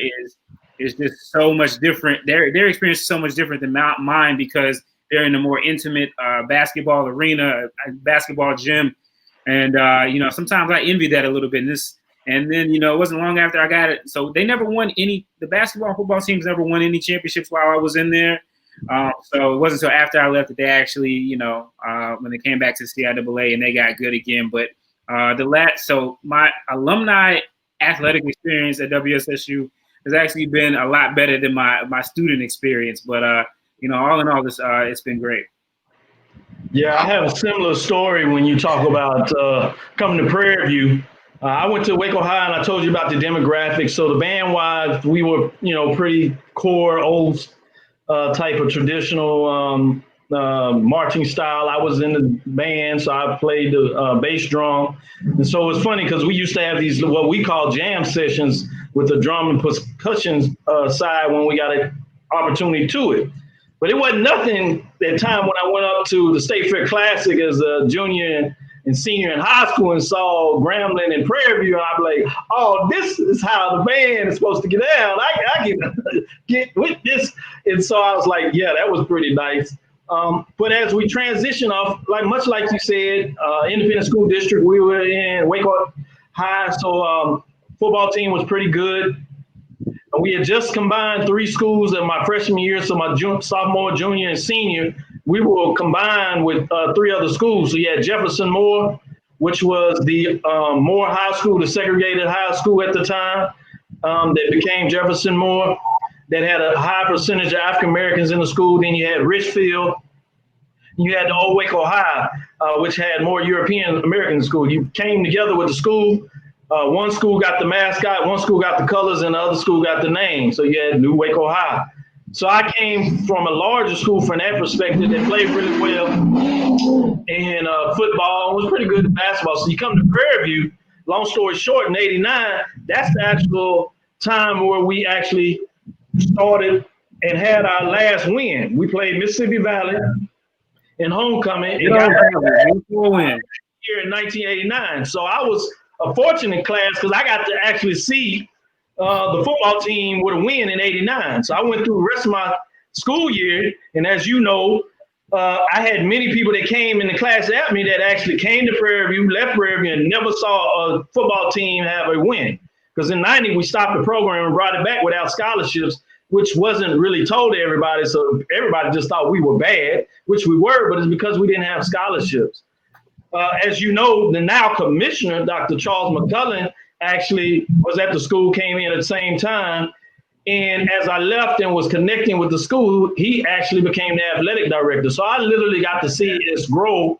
is just so much different. Their experience is so much different than mine because they're in a more intimate basketball arena, basketball gym, and sometimes I envy that a little bit. And then it wasn't long after I got it. So they never won any. The basketball and football teams never won any championships while I was in there. So it wasn't until after I left that they actually, when they came back to the CIAA and they got good again, but. So my alumni athletic experience at WSSU has actually been a lot better than my student experience. But all in all, this it's been great. Yeah, I have a similar story when you talk about coming to Prairie View. I went to Waco High, and I told you about the demographics. So the band-wise, we were pretty core old type of traditional. Marching style. I was in the band, so I played the bass drum. And so it's funny because we used to have these what we call jam sessions with the drum and percussion side when we got an opportunity to it. But it wasn't nothing that time when I went up to the State Fair Classic as a junior and senior in high school and saw Grambling and Prairie View, and I'd be like, oh, this is how the band is supposed to get down. I can get with this. And so I was like, yeah, that was pretty nice. But as we transition off, much like you said, independent school district, we were in Waco High, so football team was pretty good. We had just combined 3 schools in my freshman year, so my sophomore, junior, and senior, we were combined with 3 other schools. So you had Jefferson Moore, which was the Moore High School, the segregated high school at the time, that became Jefferson Moore. That had a high percentage of African Americans in the school. Then you had Richfield. You had the old Waco High, which had more European American school. You came together with the school. One school got the mascot, one school got the colors, and the other school got the name. So you had New Waco High. So I came from a larger school from that perspective that played really well in football and was pretty good at basketball. So you come to Prairie View, long story short, in '89, that's the actual time where we actually started and had our last win. We played Mississippi Valley in homecoming and got win here in 1989. So I was a fortunate class because I got to actually see the football team with a win in '89. So I went through the rest of my school year, and as you know, I had many people that came in the class at me that actually came to Prairie View, left Prairie View, and never saw a football team have a win. Because in '90, we stopped the program and brought it back without scholarships, which wasn't really told to everybody. So everybody just thought we were bad, which we were, but it's because we didn't have scholarships. As you know, the now commissioner, Dr. Charles McCullen, actually was at the school, came in at the same time. And as I left and was connecting with the school, he actually became the athletic director. So I literally got to see it grow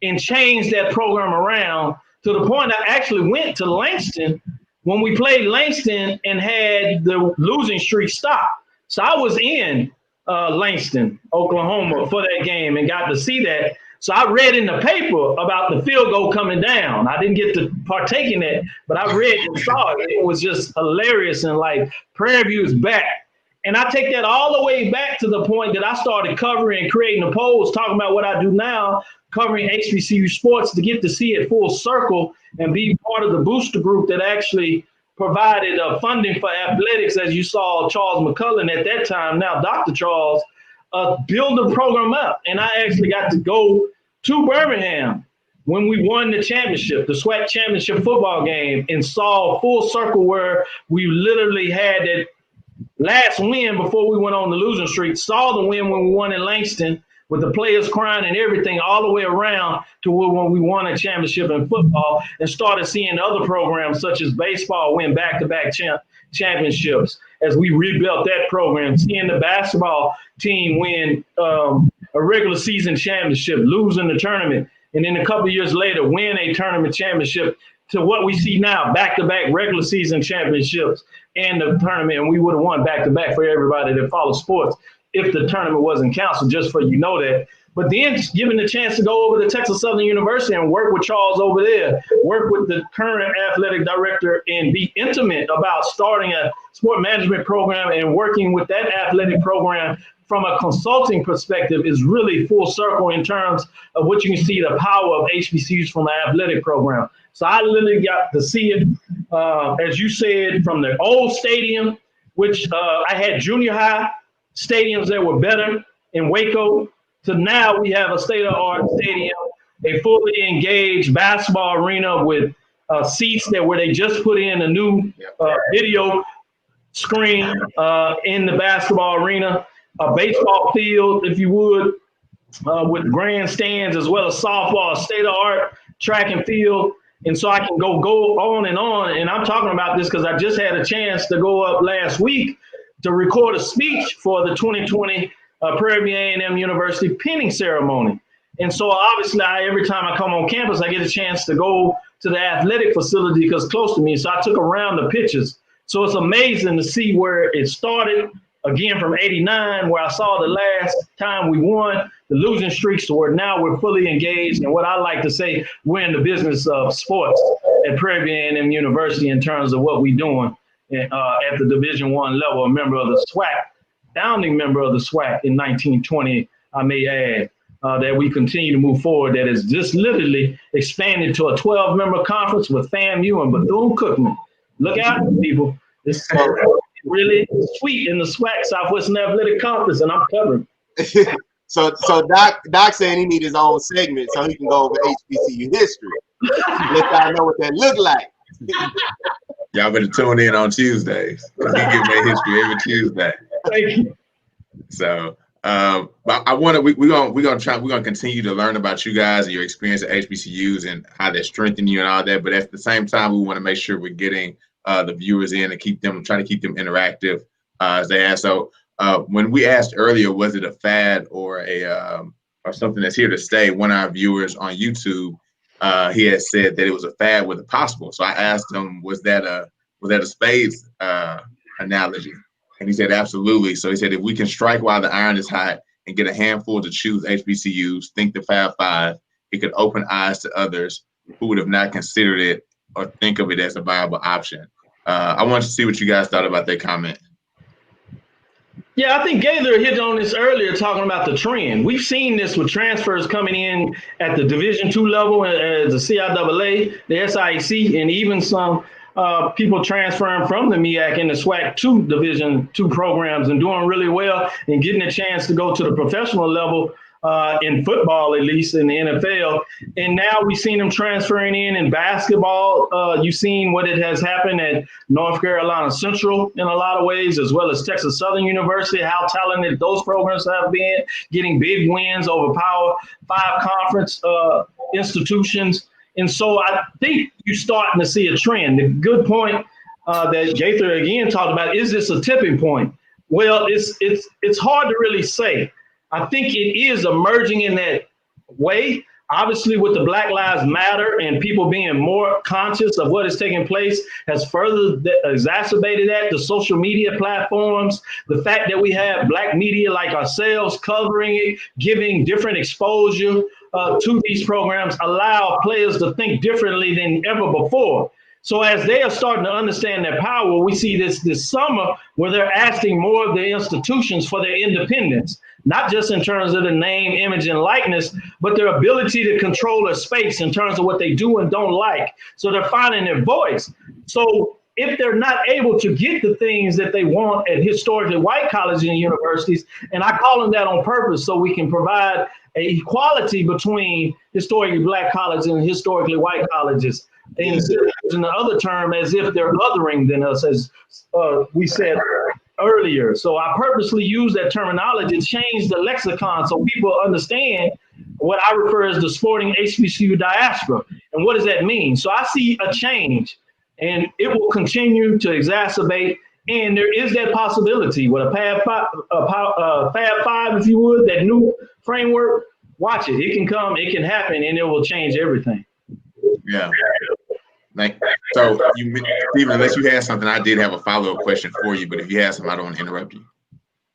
and change that program around to the point I actually went to Langston when we played Langston and had the losing streak stop. So I was in Langston, Oklahoma for that game and got to see that. So I read in the paper about the field goal coming down. I didn't get to partake in it, but I read and saw it. It was just hilarious and like Prairie View is back. And I take that all the way back to the point that I started covering and creating the polls, talking about what I do now, covering HBCU sports to get to see it full circle and be part of the booster group that actually provided funding for athletics, as you saw Charles McCullen at that time, now Dr. Charles, build the program up. And I actually got to go to Birmingham when we won the championship, the SWAC championship football game, and saw a full circle where we literally had that last win before we went on the losing streak, saw the win when we won in Langston with the players crying and everything all the way around to when we won a championship in football, and started seeing other programs such as baseball win back-to-back championships as we rebuilt that program, seeing the basketball team win a regular season championship, losing the tournament, and then a couple of years later win a tournament championship, to what we see now, back-to-back regular season championships and the tournament, and we would have won back-to-back for everybody that follows sports if the tournament wasn't canceled, just for you know that. But then given the chance to go over to Texas Southern University and work with Charles over there, work with the current athletic director and be intimate about starting a sport management program and working with that athletic program from a consulting perspective is really full circle in terms of what you can see the power of HBCUs from an athletic program. So I literally got to see it, as you said, from the old stadium, which I had junior high stadiums that were better in Waco, to now we have a state-of-the-art stadium, a fully engaged basketball arena with seats that where they just put in a new video screen in the basketball arena, a baseball field, if you would, with grandstands, as well as softball, state-of-the-art track and field. And so I can go on. And I'm talking about this because I just had a chance to go up last week to record a speech for the 2020 Prairie View A&M University pinning ceremony. And so obviously every time I come on campus, I get a chance to go to the athletic facility because it's close to me. So I took around the pitches. So it's amazing to see where it started, again, from '89, where I saw the last time we won, the losing streaks, to where now we're fully engaged. And what I like to say, we're in the business of sports at Prairie View A&M University in terms of what we're doing at the Division I level, a member of the SWAC, founding member of the SWAC in 1920, I may add, that we continue to move forward. That is just literally expanded to a 12-member conference with FAMU and Bethune-Cookman. Look out, people. This is really sweet in the SWAC, Southwestern Athletic Conference, and I'm covered. So Doc saying he need his own segment so he can go over HBCU history. Let y'all know what that look like. Y'all better tune in on Tuesdays. We give that history every Tuesday. Thank you. So, but I want to. We're gonna continue to learn about you guys and your experience at HBCUs and how they strengthen you and all that. But at the same time, we want to make sure we're getting the viewers in and trying to keep them interactive as they ask. So, when we asked earlier, was it a fad or or something that's here to stay? One of our viewers on YouTube, he had said that it was a fad with a possible. So I asked him, was that a spades analogy? And he said, absolutely. So he said, if we can strike while the iron is hot and get a handful to choose HBCUs, think the Fab Five, it could open eyes to others who would have not considered it or think of it as a viable option. I wanted to see what you guys thought about that comment. Yeah, I think Gaither hit on this earlier, talking about the trend. We've seen this with transfers coming in at the Division II level, as the CIAA, the SIAC, and even some people transferring from the MEAC and the SWAC to Division II programs and doing really well and getting a chance to go to the professional level in football, at least in the NFL. And now we've seen them transferring in basketball. You've seen what it has happened at North Carolina Central in a lot of ways, as well as Texas Southern University, how talented those programs have been, getting big wins over Power 5 conference institutions. And so I think you're starting to see a trend. The good point that Gaither again talked about. Is this a tipping point? Well, it's hard to really say. I think it is emerging in that way. Obviously, with the Black Lives Matter and people being more conscious of what is taking place has further exacerbated that. The social media platforms, the fact that we have Black media like ourselves covering it, giving different exposure to these programs, allow players to think differently than ever before. So as they are starting to understand their power, we see this summer where they're asking more of the institutions for their independence, not just in terms of the name, image, and likeness, but their ability to control their space in terms of what they do and don't like. So they're finding their voice. So if they're not able to get the things that they want at historically white colleges and universities, and I call them that on purpose so we can provide an equality between historically Black colleges and historically white colleges, and in the other term as if they're othering than us, as we said earlier. So I purposely use that terminology to change the lexicon so people understand what I refer as the sporting HBCU diaspora. And what does that mean? So I see a change, and it will continue to exacerbate. And there is that possibility with a Fab Five, if you would, that new framework. Watch it. It can come, it can happen, and it will change everything. Yeah. So, Stephen, unless you had something, I did have a follow-up question for you, but if you have something, I don't want to interrupt you.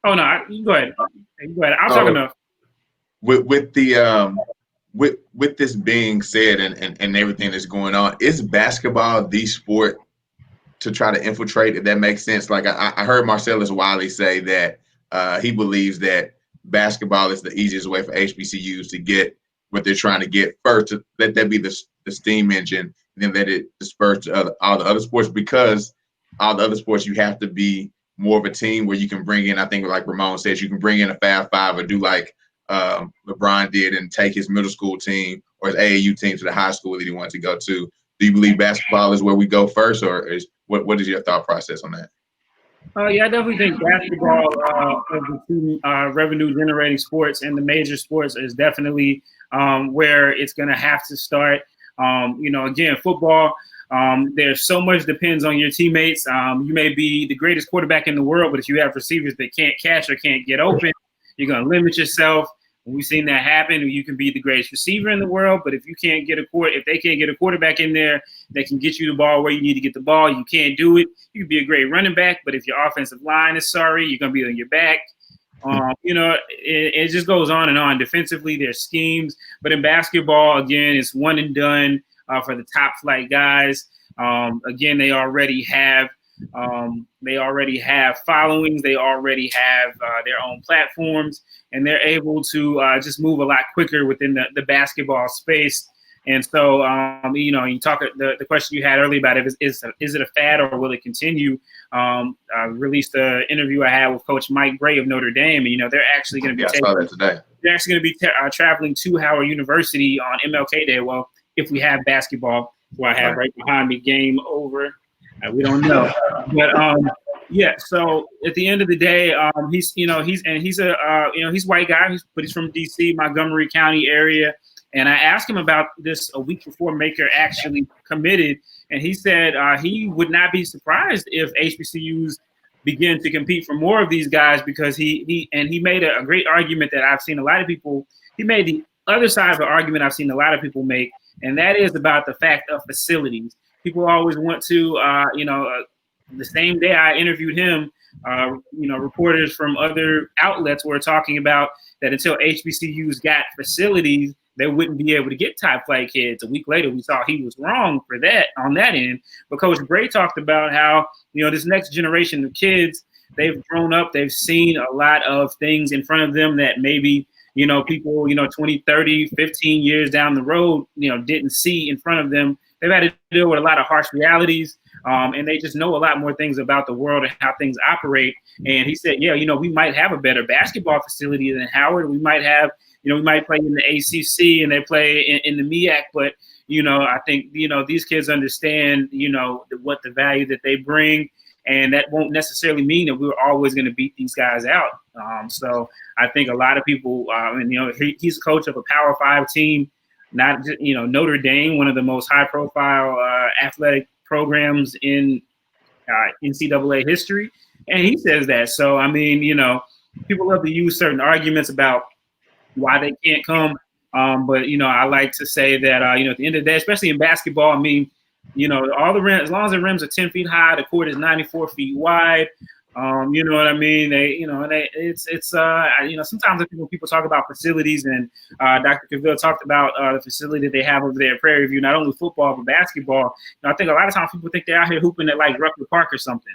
Oh, no, go ahead. Go ahead. I'll talk enough. With this being said and everything that's going on, is basketball the sport to try to infiltrate, if that makes sense? Like I heard Marcellus Wiley say that he believes that basketball is the easiest way for HBCUs to get what they're trying to get first, to let that be the steam engine, and then let it disperse to all the other sports, because all the other sports you have to be more of a team where you can bring in, I think like Ramon says, you can bring in a Fab Five or do like LeBron did and take his middle school team or his AAU team to the high school that he wanted to go to. Do you believe basketball is where we go first, or what is your thought process on that? Yeah, I definitely think basketball of the two revenue-generating sports and the major sports is definitely where it's going to have to start. Again, football, there's so much depends on your teammates. You may be the greatest quarterback in the world, but if you have receivers that can't catch or can't get open, you're going to limit yourself. We've seen that happen. You can be the greatest receiver in the world, but if they can't get a quarterback in there that can get you the ball where you need to get the ball, you can't do it. You can be a great running back, but if your offensive line is sorry, you're going to be on your back. It just goes on and on. Defensively, there's schemes, but in basketball, again, it's one and done for the top flight guys. Again, they already have followings. They already have their own platforms, and they're able to just move a lot quicker within the basketball space. And so, you talk the question you had earlier about is it a fad or will it continue? I released the interview I had with Coach Mike Gray of Notre Dame, and they're actually going to be they're actually going to be traveling to Howard University on MLK Day. Well, if we have basketball, who I have right behind me, game over. We don't know, but yeah. So at the end of the day, he's a white guy, but he's from DC, Montgomery County area. And I asked him about this a week before Makur actually committed, and he said he would not be surprised if HBCUs begin to compete for more of these guys, because he made a great argument that I've seen a lot of people. He made the other side of the argument I've seen a lot of people make, and that is about the fact of facilities. People always want to, the same day I interviewed him, reporters from other outlets were talking about that until HBCUs got facilities, they wouldn't be able to get top flight kids. A week later, we saw he was wrong for that on that end. But Coach Gray talked about how, this next generation of kids, they've grown up, they've seen a lot of things in front of them that maybe, people, 20, 30, 15 years down the road, didn't see in front of them. They've had to deal with a lot of harsh realities, and they just know a lot more things about the world and how things operate. And he said, we might have a better basketball facility than Howard. We might have, we might play in the ACC and they play in the MEAC, but, I think, these kids understand, what the value that they bring, and that won't necessarily mean that we're always going to beat these guys out. So I think a lot of people, he's a coach of a Power 5 team. Not Notre Dame, one of the most high-profile athletic programs in NCAA history, and he says that. So I mean, people love to use certain arguments about why they can't come, but I like to say that at the end of the day, especially in basketball, I mean, all the rims, as long as the rims are 10 feet high, the court is 94 feet wide. You know what I mean? Sometimes when people talk about facilities, and Dr. Cavil talked about the facility that they have over there at Prairie View, not only football, but basketball. I think a lot of times people think they're out here hooping at like Rucker Park or something.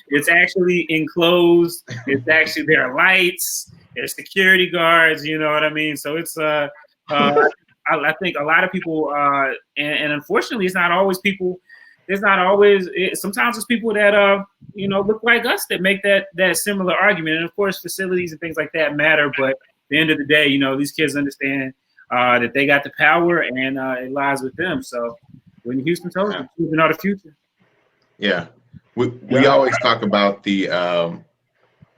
It's actually enclosed. It's actually, there are lights, there's security guards, you know what I mean? So it's, I think a lot of people, and unfortunately, it's not always people. It's not always. Sometimes it's people that look like us that make that similar argument. And of course, facilities and things like that matter. But at the end of the day, these kids understand that they got the power, and it lies with them. So when Houston told them, children are the future. Yeah, we always talk about the,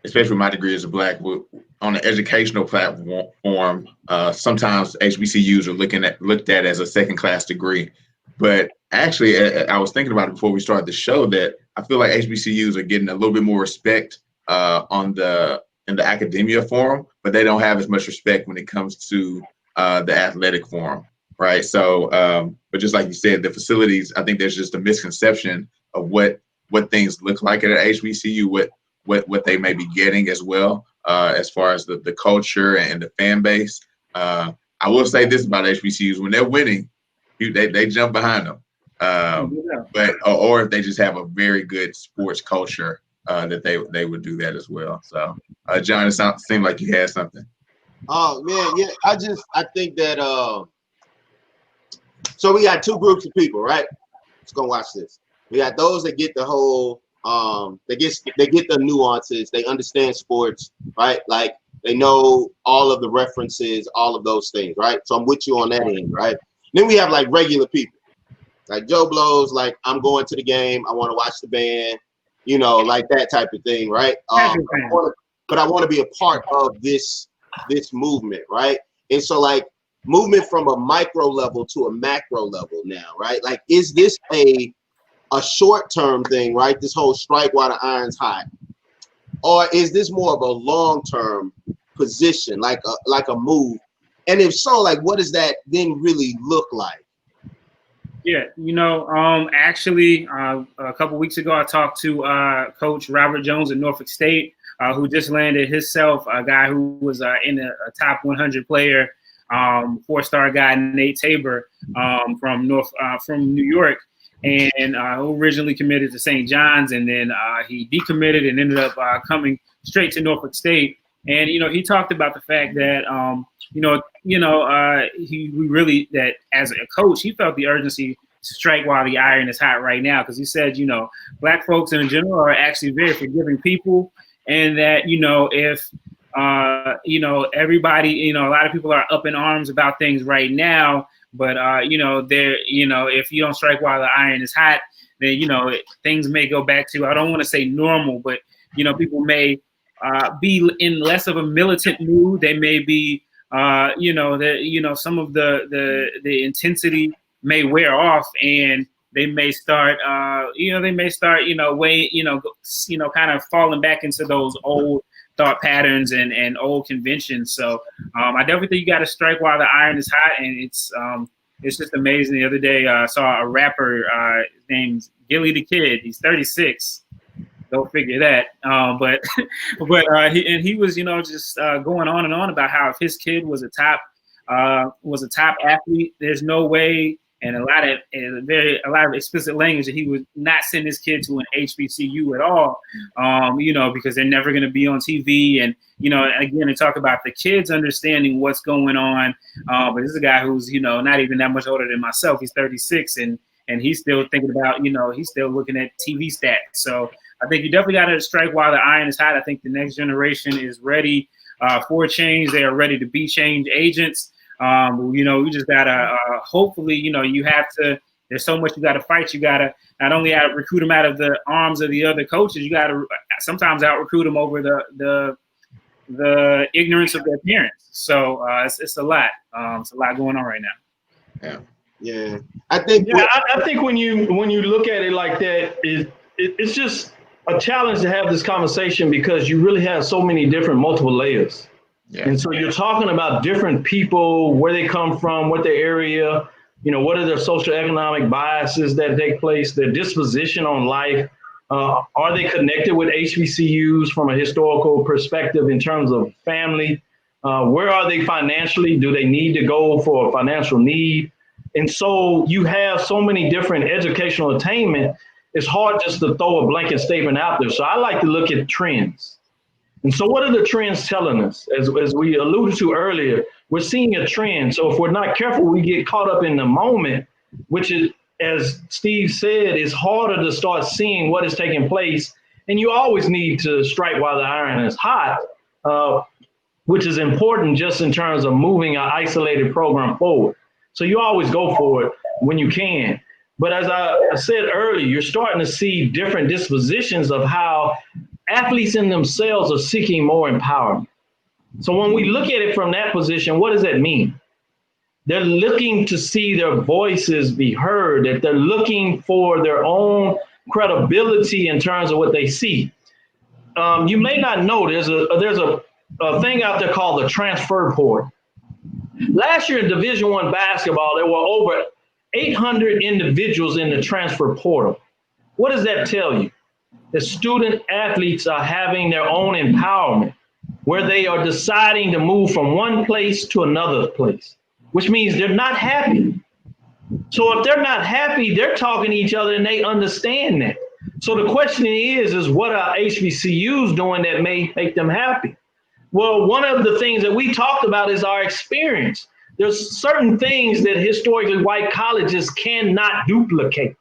especially with my degree as a Black, on the educational platform. Sometimes HBCUs are looked at as a second-class degree, but actually, I was thinking about it before we started the show that I feel like HBCUs are getting a little bit more respect in the academia forum, but they don't have as much respect when it comes to the athletic forum, right? So, but just like you said, the facilities, I think there's just a misconception of what things look like at an HBCU, what they may be getting as well, as far as the culture and the fan base. I will say this about HBCUs: when they're winning, they jump behind them. But or if they just have a very good sports culture, that they would do that as well. So, John, it seemed like you had something. Oh man, yeah. I think that so we got two groups of people, right? Let's go watch this. We got those that get the whole they get the nuances, they understand sports, right? Like they know all of the references, all of those things, right? So I'm with you on that end, right? Then we have like regular people. Like Joe Blows, like I'm going to the game, I want to watch the band, like that type of thing, right? But I want to be a part of this movement, right? And so like movement from a micro level to a macro level now, right? Like, is this a short-term thing, right? This whole strike while the iron's hot, or is this more of a long-term position, like a move? And if so, like, what does that then really look like? Yeah, actually, a couple weeks ago, I talked to Coach Robert Jones at Norfolk State, who just landed himself a guy who was in a top 100 player, 4-star guy, Nate Tabor, from New York, and who originally committed to St. John's, and then he decommitted and ended up coming straight to Norfolk State. And he talked about the fact that he really, that as a coach, he felt the urgency to strike while the iron is hot right now, because he said Black folks in general are actually very forgiving people, and that if everybody, a lot of people are up in arms about things right now, but if you don't strike while the iron is hot, then things may go back to, I don't want to say normal, but people may be in less of a militant mood. They may be, some of the intensity may wear off, and they may start, kind of falling back into those old thought patterns and old conventions. So I definitely think you got to strike while the iron is hot, and it's just amazing. The other day, I saw a rapper named Gilly the Kid. He's 36. Go figure that. But he was, just going on and on about how if his kid was a top athlete, there's no way, and a lot of explicit language, that he would not send his kid to an HBCU at all, because they're never going to be on TV. And, again, they talk about the kids understanding what's going on. But this is a guy who's, not even that much older than myself. He's 36, and he's still thinking about, he's still looking at TV stats. So I think you definitely got to strike while the iron is hot. I think the next generation is ready for change. They are ready to be change agents. We just got to hopefully, you have to, there's so much you got to fight. You got to not only recruit them out of the arms of the other coaches, you got to sometimes out-recruit them over the ignorance of their parents. So it's a lot. It's a lot going on right now. Yeah. Yeah, I think. Yeah, I think when you look at it like that, it's just a challenge to have this conversation because you really have so many different multiple layers. Yeah. And so you're talking about different people, where they come from, what their area, what are their socioeconomic biases that take place, their disposition on life. Are they connected with HBCUs from a historical perspective in terms of family? Where are they financially? Do they need to go for a financial need? And so you have so many different educational attainment. It's hard just to throw a blanket statement out there. So I like to look at trends. And so what are the trends telling us? As we alluded to earlier, we're seeing a trend. So if we're not careful, we get caught up in the moment, which is, as Steve said, it's harder to start seeing what is taking place. And you always need to strike while the iron is hot, which is important just in terms of moving an isolated program forward. So you always go for it when you can. But as I said earlier, you're starting to see different dispositions of how athletes in themselves are seeking more empowerment. So when we look at it from that position, what does that mean? They're looking to see their voices be heard, that they're looking for their own credibility in terms of what they see. You may not know there's a thing out there called the transfer portal. Last year in Division I basketball, there were over 800 individuals in the transfer portal. What does that tell you? The student athletes are having their own empowerment, where they are deciding to move from one place to another place, which means they're not happy. So if they're not happy, they're talking to each other and they understand that. So the question is what are HBCUs doing that may make them happy? Well, one of the things that we talked about is our experience. There's certain things that historically white colleges cannot duplicate.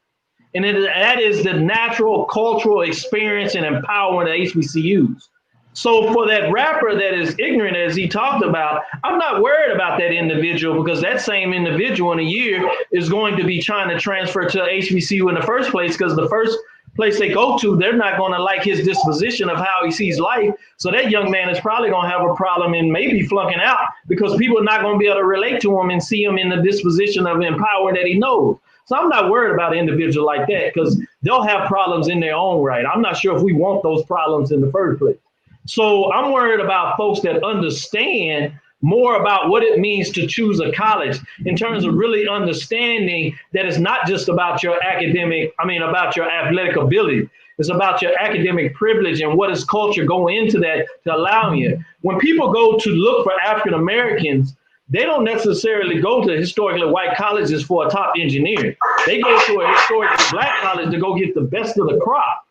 And that is the natural cultural experience and empowerment of HBCUs. So for that rapper that is ignorant, as he talked about, I'm not worried about that individual because that same individual in a year is going to be trying to transfer to HBCU in the first place because the first place they go to, they're not going to like his disposition of how he sees life. So that young man is probably going to have a problem and maybe flunking out because people are not going to be able to relate to him and see him in the disposition of empower that he knows. So I'm not worried about an individual like that because they'll have problems in their own right. I'm not sure if we want those problems in the first place. So I'm worried about folks that understand more about what it means to choose a college in terms of really understanding that it's not just about your about your athletic ability. It's about your academic privilege and what is culture going into that to allow you. When people go to look for African Americans, they don't necessarily go to historically white colleges for a top engineer. They go to a historically black college to go get the best of the crop.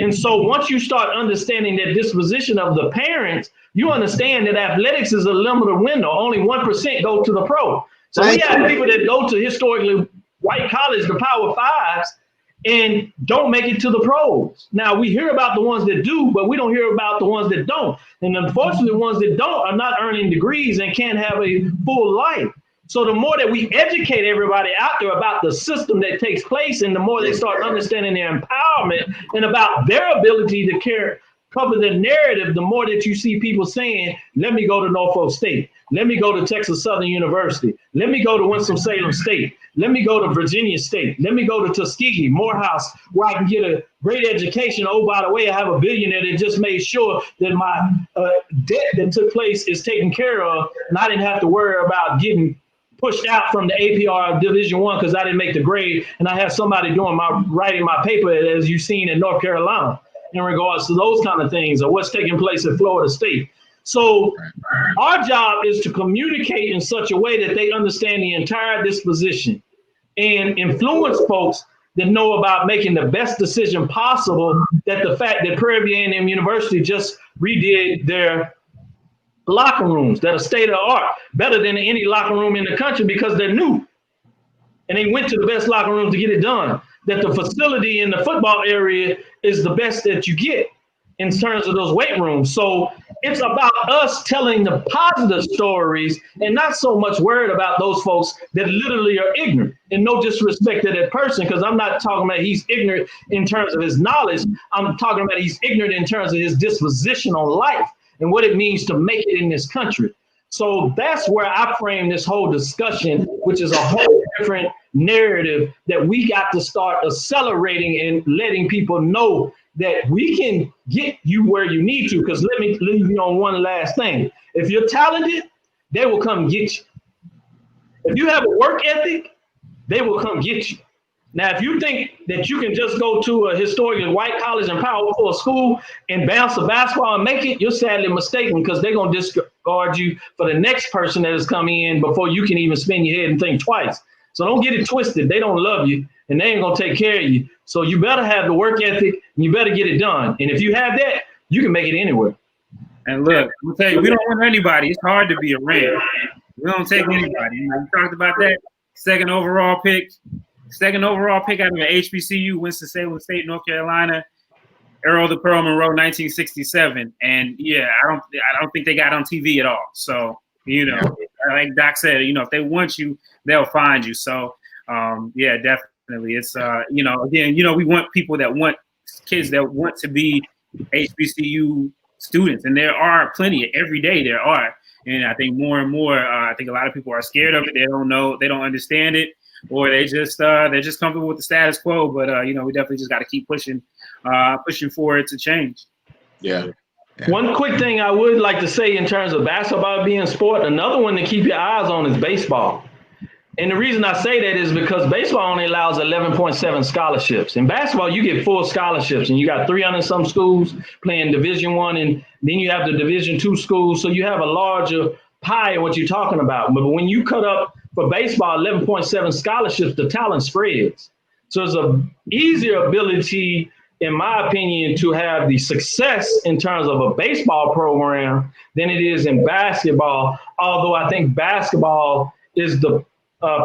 And so once you start understanding that disposition of the parents, you understand that athletics is a limited window. Only 1% go to the pro. So we have people that go to historically white college, the Power Fives, and don't make it to the pros. Now, we hear about the ones that do, but we don't hear about the ones that don't. And unfortunately, the ones that don't are not earning degrees and can't have a full life. So the more that we educate everybody out there about the system that takes place and the more they start understanding their empowerment and about their ability to cover the narrative, the more that you see people saying, let me go to Norfolk State. Let me go to Texas Southern University. Let me go to Winston-Salem State. Let me go to Virginia State. Let me go to Tuskegee, Morehouse, where I can get a great education. Oh, by the way, I have a billionaire that just made sure that my debt that took place is taken care of, and I didn't have to worry about getting pushed out from the APR of Division I because I didn't make the grade, and I have somebody writing my paper, as you've seen in North Carolina, in regards to those kind of things or what's taking place at Florida State. So our job is to communicate in such a way that they understand the entire disposition and influence folks that know about making the best decision possible, that the fact that Prairie View A&M University just redid their locker rooms that are state of the art, better than any locker room in the country because they're new. And they went to the best locker rooms to get it done. That the facility in the football area is the best that you get in terms of those weight rooms. So it's about us telling the positive stories and not so much worried about those folks that literally are ignorant. And no disrespect to that person, because I'm not talking about he's ignorant in terms of his knowledge. I'm talking about he's ignorant in terms of his disposition on life and what it means to make it in this country. So that's where I frame this whole discussion, which is a whole different narrative that we got to start accelerating and letting people know that we can get you where you need to. Because let me leave you on one last thing. If you're talented, they will come get you. If you have a work ethic, they will come get you. Now, if you think that you can just go to a historically white college and Power 4 school and bounce a basketball and make it, you're sadly mistaken, because they're going to discard you for the next person that is coming in before you can even spin your head and think twice. So don't get it twisted. They don't love you, and they ain't going to take care of you. So you better have the work ethic, and you better get it done. And if you have that, you can make it anywhere. And look, I'll tell you, we don't want anybody. It's hard to be a Ram. We don't take anybody. You talked about that. Second overall pick out of the HBCU, Winston-Salem State, North Carolina, Era of the Pearl Monroe, 1967. And yeah, I don't think they got on TV at all. So, you know, like Doc said, you know, if they want you, they'll find you. So, yeah, definitely. It's, you know, again, you know, we want people that want kids that want to be HBCU students. And there are plenty. Every day there are. And I think more and more, I think a lot of people are scared of it. They don't know, they don't understand it, or they're just comfortable with the status quo. But you know, we definitely just got to keep pushing for it to change. Yeah. One quick thing I would like to say in terms of basketball being sport, another one to keep your eyes on is baseball. And the reason I say that is because baseball only allows 11.7 scholarships. In basketball, you get full scholarships, and you got 300 some schools playing Division I, and then you have the Division II schools. So you have a larger pie of what you're talking about. But when you cut up for baseball 11.7 scholarships, the talent spreads. So it's an easier ability, in my opinion, to have the success in terms of a baseball program than it is in basketball. Although I think basketball is the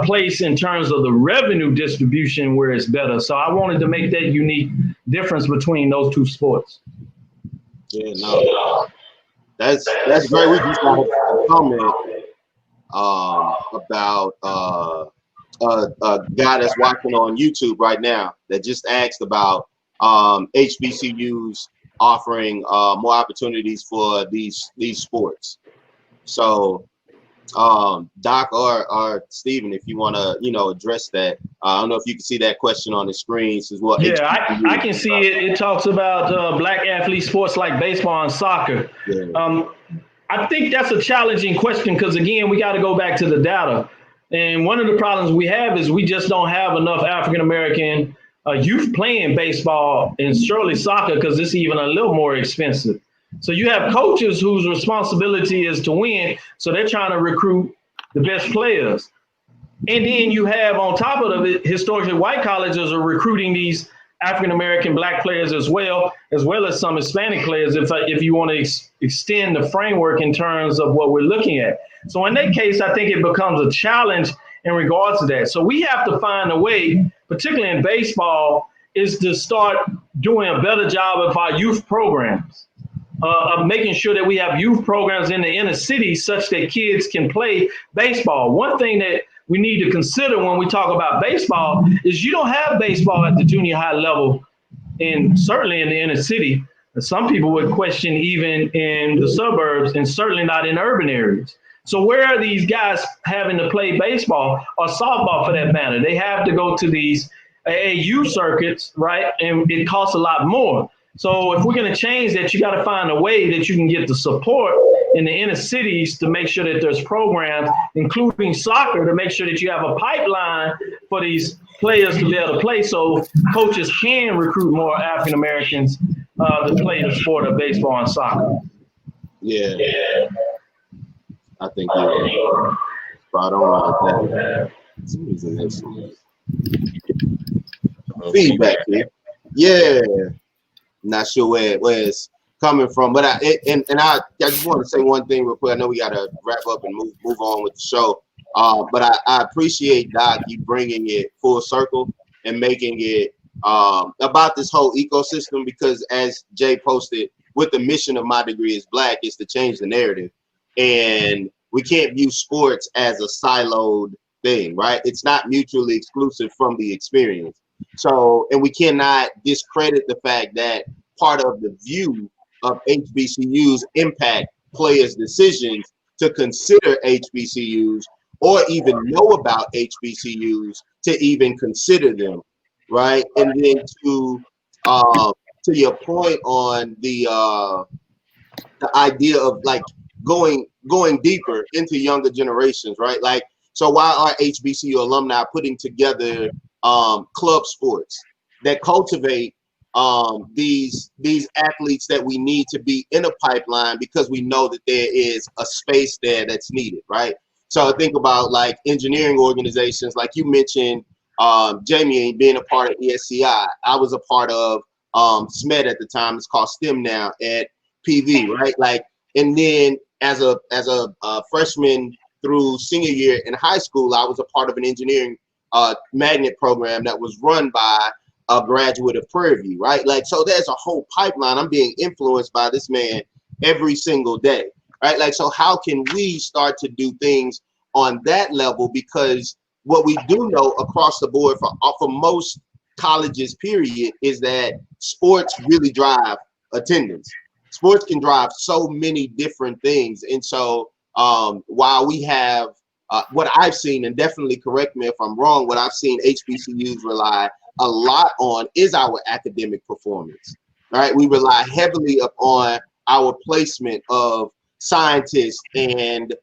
place in terms of the revenue distribution where it's better. So I wanted to make that unique difference between those two sports. Yeah, no, that's great. We just got a comment about a guy that's watching on YouTube right now that just asked about HBCUs offering more opportunities for these sports. So Doc or Stephen, if you want to, you know, address that. I don't know if you can see that question on the screen. As well. Yeah, I can see it. It talks about black athlete sports like baseball and soccer. Yeah. I think that's a challenging question because, again, we got to go back to the data. And one of the problems we have is we just don't have enough African-American youth playing baseball and surely soccer because it's even a little more expensive. So you have coaches whose responsibility is to win, so they're trying to recruit the best players. And then you have on top of it, historically white colleges are recruiting these African-American black players as well as some Hispanic players if you want to extend the framework in terms of what we're looking at. So in that case, I think it becomes a challenge in regards to that. So we have to find a way, particularly in baseball, is to start doing a better job of our youth programs. Of making sure that we have youth programs in the inner city such that kids can play baseball. One thing that we need to consider when we talk about baseball is you don't have baseball at the junior high level, and certainly in the inner city. Some people would question even in the suburbs and certainly not in urban areas. So where are these guys having to play baseball or softball for that matter? They have to go to these AAU circuits, right? And it costs a lot more. So if we're going to change that, you got to find a way that you can get the support in the inner cities to make sure that there's programs, including soccer, to make sure that you have a pipeline for these players to be able to play so coaches can recruit more African Americans to play the sport of baseball and soccer. Yeah. I think you're spot on with that. Feedback here. Yeah. Not sure where it's coming from, but I just want to say one thing real quick. I know we got to wrap up and move on with the show, but I appreciate, Doc, you bringing it full circle and making it about this whole ecosystem, because as Jay posted, with the mission of my degree is Black is to change the narrative, and we can't view sports as a siloed thing, right? It's not mutually exclusive from the experience. So, and we cannot discredit the fact that part of the view of HBCUs impact players' decisions to consider HBCUs or even know about HBCUs to even consider them, right? And then to your point on the idea of like going deeper into younger generations, right? Like, so why are HBCU alumni putting together club sports that cultivate these athletes that we need to be in a pipeline, because we know that there is a space there that's needed, right? So I think about like engineering organizations, like you mentioned, Jamie, being a part of ESCI. I was a part of SMED at the time. It's called STEM now at PV, right? Like, and then as a freshman through senior year in high school, I was a part of an engineering magnet program that was run by a graduate of Prairie View, right? Like, so there's a whole pipeline. I'm being influenced by this man every single day, right? Like, so how can we start to do things on that level? Because what we do know across the board for most colleges, period, is that sports really drive attendance. Sports can drive so many different things. And so while we have what I've seen, and definitely correct me if I'm wrong, what I've seen HBCUs rely a lot on is our academic performance, right? We rely heavily upon our placement of scientists and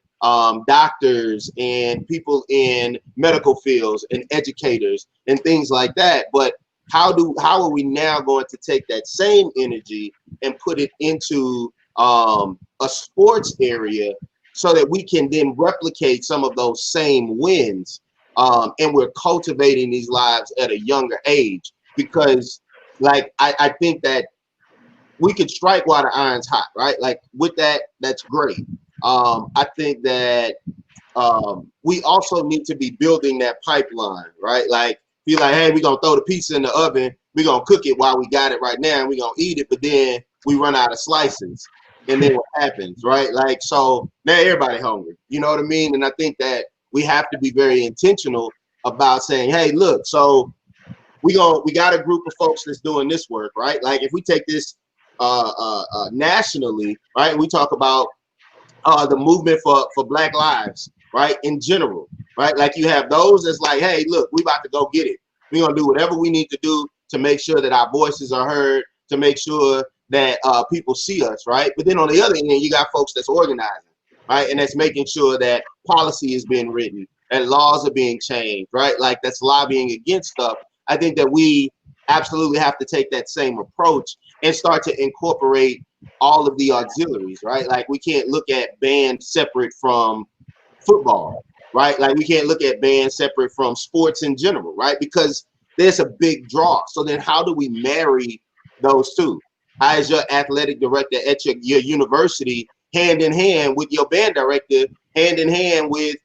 doctors and people in medical fields and educators and things like that. But how are we now going to take that same energy and put it into a sports area so that we can then replicate some of those same wins, and we're cultivating these lives at a younger age? Because like I think that we could strike while the iron's hot, right? Like with that, that's great. I think that we also need to be building that pipeline, right? Like, be like, hey, we're gonna throw the pizza in the oven, we're gonna cook it while we got it right now, and we're gonna eat it, but then we run out of slices. And then what happens, right? Like, so now everybody hungry, you know what I mean? And I think that we have to be very intentional about saying, hey, look, so we got a group of folks that's doing this work, right? Like, if we take this nationally, right, we talk about the movement for Black Lives, right, in general, right? Like, you have those that's like, hey, look, we about to go get it. We're gonna do whatever we need to do to make sure that our voices are heard, to make sure that people see us, right? But then on the other end, you got folks that's organizing, right? And that's making sure that policy is being written and laws are being changed, right? Like, that's lobbying against stuff. I think that we absolutely have to take that same approach and start to incorporate all of the auxiliaries, right? Like, we can't look at band separate from football, right? Like, we can't look at band separate from sports in general, right? Because there's a big draw. So then how do we marry those two? How is your athletic director at your university hand in hand with your band director, hand in hand with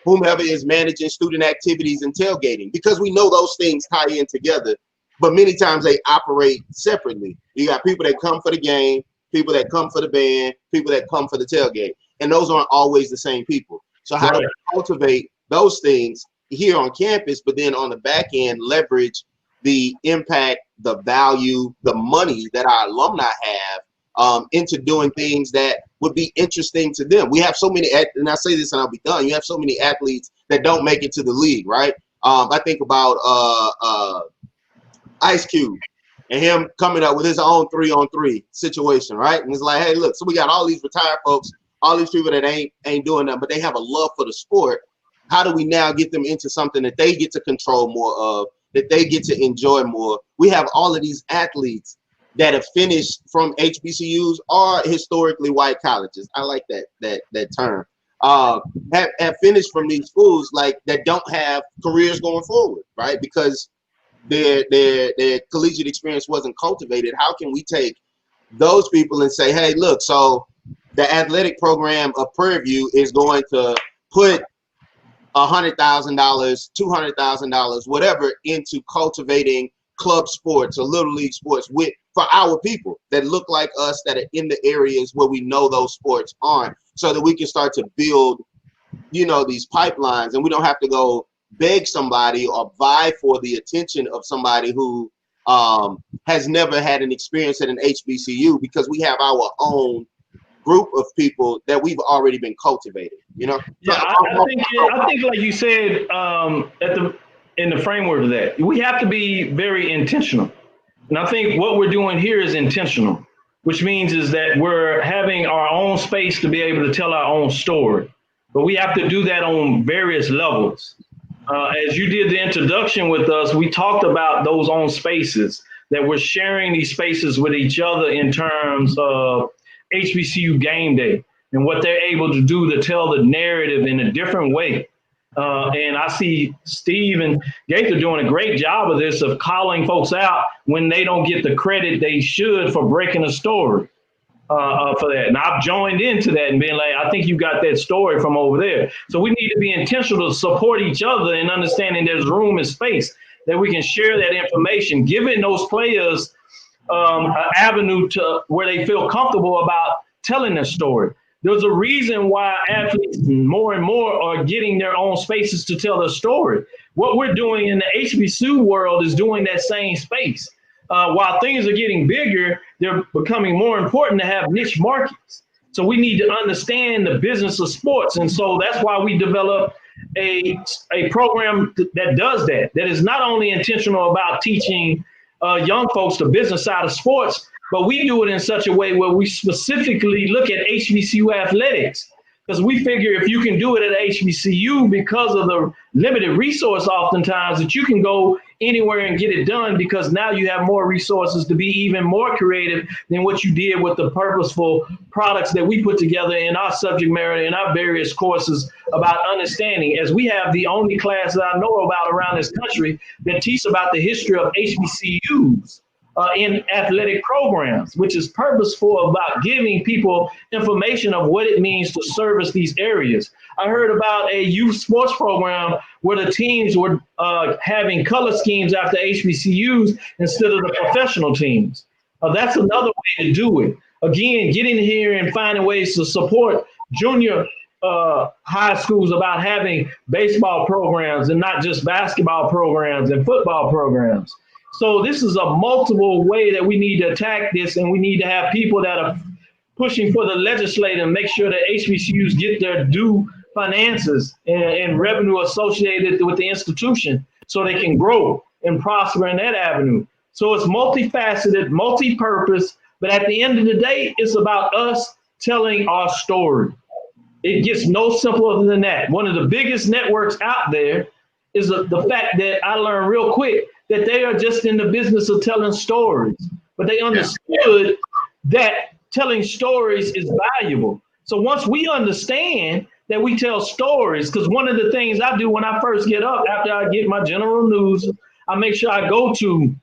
whomever is managing student activities and tailgating? Because we know those things tie in together, but many times they operate separately. You got people that come for the game, people that come for the band, people that come for the tailgate, and those aren't always the same people. So how do we cultivate those things here on campus, but then on the back end leverage the impact, the value, the money that our alumni have into doing things that would be interesting to them? We have so many, and I say this and I'll be done, you have so many athletes that don't make it to the league, right? I think about Ice Cube and him coming up with his own 3-on-3 situation, right? And it's like, hey, look, so we got all these retired folks, all these people that ain't doing that, but they have a love for the sport. How do we now get them into something that they get to control more of, that they get to enjoy more? We have all of these athletes that have finished from HBCUs or historically white colleges. I like that term. Have finished from these schools like that don't have careers going forward, right? Because their collegiate experience wasn't cultivated. How can we take those people and say, hey, look, so the athletic program of Prairie View is going to put $100,000, $200,000, whatever, into cultivating club sports or little league sports for our people that look like us, that are in the areas where we know those sports aren't, so that we can start to build, you know, these pipelines, and we don't have to go beg somebody or vie for the attention of somebody who has never had an experience at an HBCU, because we have our own group of people that we've already been cultivating, you know? Yeah, I think like you said, in the framework of that, we have to be very intentional. And I think what we're doing here is intentional, which means is that we're having our own space to be able to tell our own story. But we have to do that on various levels. As you did the introduction with us, we talked about those own spaces, that we're sharing these spaces with each other in terms of HBCU Gameday and what they're able to do to tell the narrative in a different way. And I see Steve and Gaither doing a great job of this, of calling folks out when they don't get the credit they should for breaking a story for that. And I've joined into that and being like, I think you got that story from over there. So we need to be intentional to support each other and understanding there's room and space that we can share that information, giving those players an avenue to where they feel comfortable about telling their story. There's a reason why athletes more and more are getting their own spaces to tell their story. What we're doing in the HBCU world is doing that same space. While things are getting bigger, they're becoming more important to have niche markets. So we need to understand the business of sports. And so that's why we developed a program that does that is not only intentional about teaching young folks the business side of sports, but we do it in such a way where we specifically look at HBCU athletics, because we figure if you can do it at HBCU because of the limited resource oftentimes, that you can go anywhere and get it done, because now you have more resources to be even more creative than what you did with the purposeful products that we put together in our subject matter and our various courses about understanding. As we have the only class that I know about around this country that teach about the history of HBCUs. In athletic programs, which is purposeful about giving people information of what it means to service these areas. I heard about a youth sports program where the teams were having color schemes after HBCUs instead of the professional teams. That's another way to do it. Again, getting here and finding ways to support junior high schools about having baseball programs and not just basketball programs and football programs. So this is a multiple way that we need to attack this, and we need to have people that are pushing for the legislature and make sure that HBCUs get their due finances and revenue associated with the institution so they can grow and prosper in that avenue. So it's multifaceted, multi-purpose, but at the end of the day, it's about us telling our story. It gets no simpler than that. One of the biggest networks out there is the fact that I learned real quick that they are just in the business of telling stories, but they understood that telling stories is valuable. So once we understand that we tell stories, because one of the things I do when I first get up, after I get my general news, I make sure I go to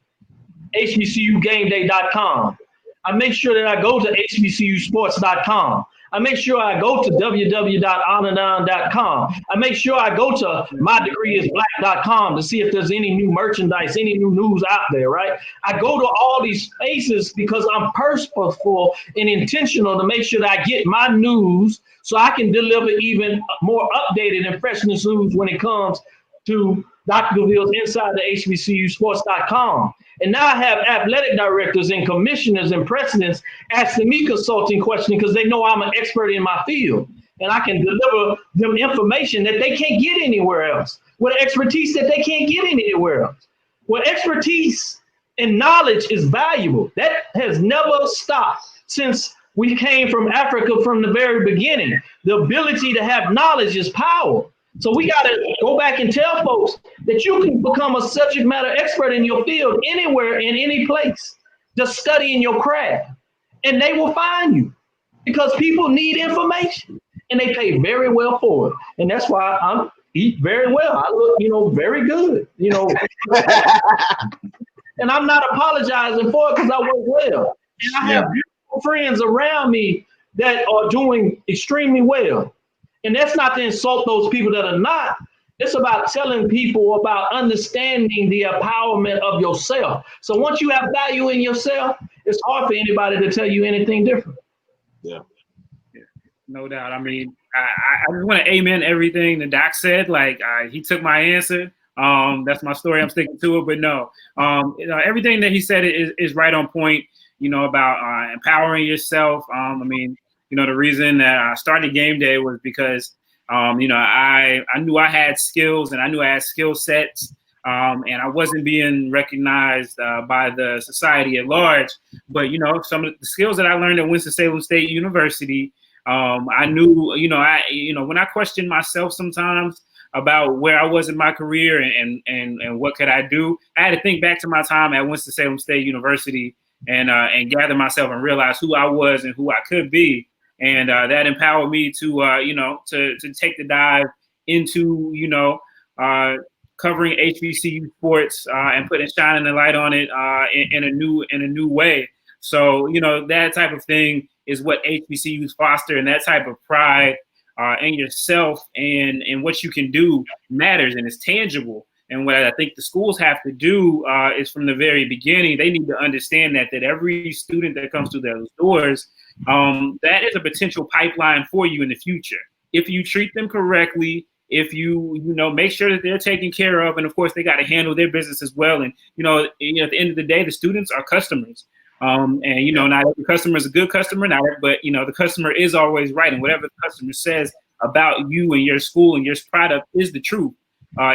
HBCUGameday.com. I make sure that I go to HBCUsports.com. I make sure I go to www.honordown.com. I make sure I go to mydegreeisblack.com to see if there's any new merchandise, any new news out there, right? I go to all these spaces because I'm purposeful and intentional to make sure that I get my news so I can deliver even more updated and fresh news when it comes to Dr. Cavill's inside the HBCUsports.com. And now I have athletic directors and commissioners and presidents asking me consulting questions because they know I'm an expert in my field. And I can deliver them information that they can't get anywhere else, with expertise that they can't get anywhere else. Well, expertise and knowledge is valuable. That has never stopped since we came from Africa from the very beginning. The ability to have knowledge is power. So we got to go back and tell folks that you can become a subject matter expert in your field anywhere, in any place, just studying your craft, and they will find you because people need information and they pay very well for it. And that's why I eat very well. I look, very good, and I'm not apologizing for it because I work well. And I have beautiful friends around me that are doing extremely well. And that's not to insult those people that are not. It's about telling people about understanding the empowerment of yourself. So once you have value in yourself, it's hard for anybody to tell you anything different. Yeah, no doubt. I mean, I just want to amen everything that Doc said. Like, he took my answer. That's my story. I'm sticking to it. But no, everything that he said is right on point, about empowering yourself. I mean, the reason that I started Gameday was because, I knew I had skills and I knew I had skill sets, and I wasn't being recognized by the society at large. But, some of the skills that I learned at Winston-Salem State University, I knew, when I questioned myself sometimes about where I was in my career and what could I do, I had to think back to my time at Winston-Salem State University and gather myself and realize who I was and who I could be. And that empowered me to take the dive into, covering HBCU sports and shining the light on it in a new way. So, that type of thing is what HBCUs foster, and that type of pride in yourself and what you can do matters, and it's tangible. And what I think the schools have to do is from the very beginning, they need to understand that every student that comes through those doors, that is a potential pipeline for you in the future. If you treat them correctly, if you make sure that they're taken care of, and of course they got to handle their business as well. And at the end of the day, the students are customers. Not every customer is a good customer, but the customer is always right, and whatever the customer says about you and your school and your product is the truth.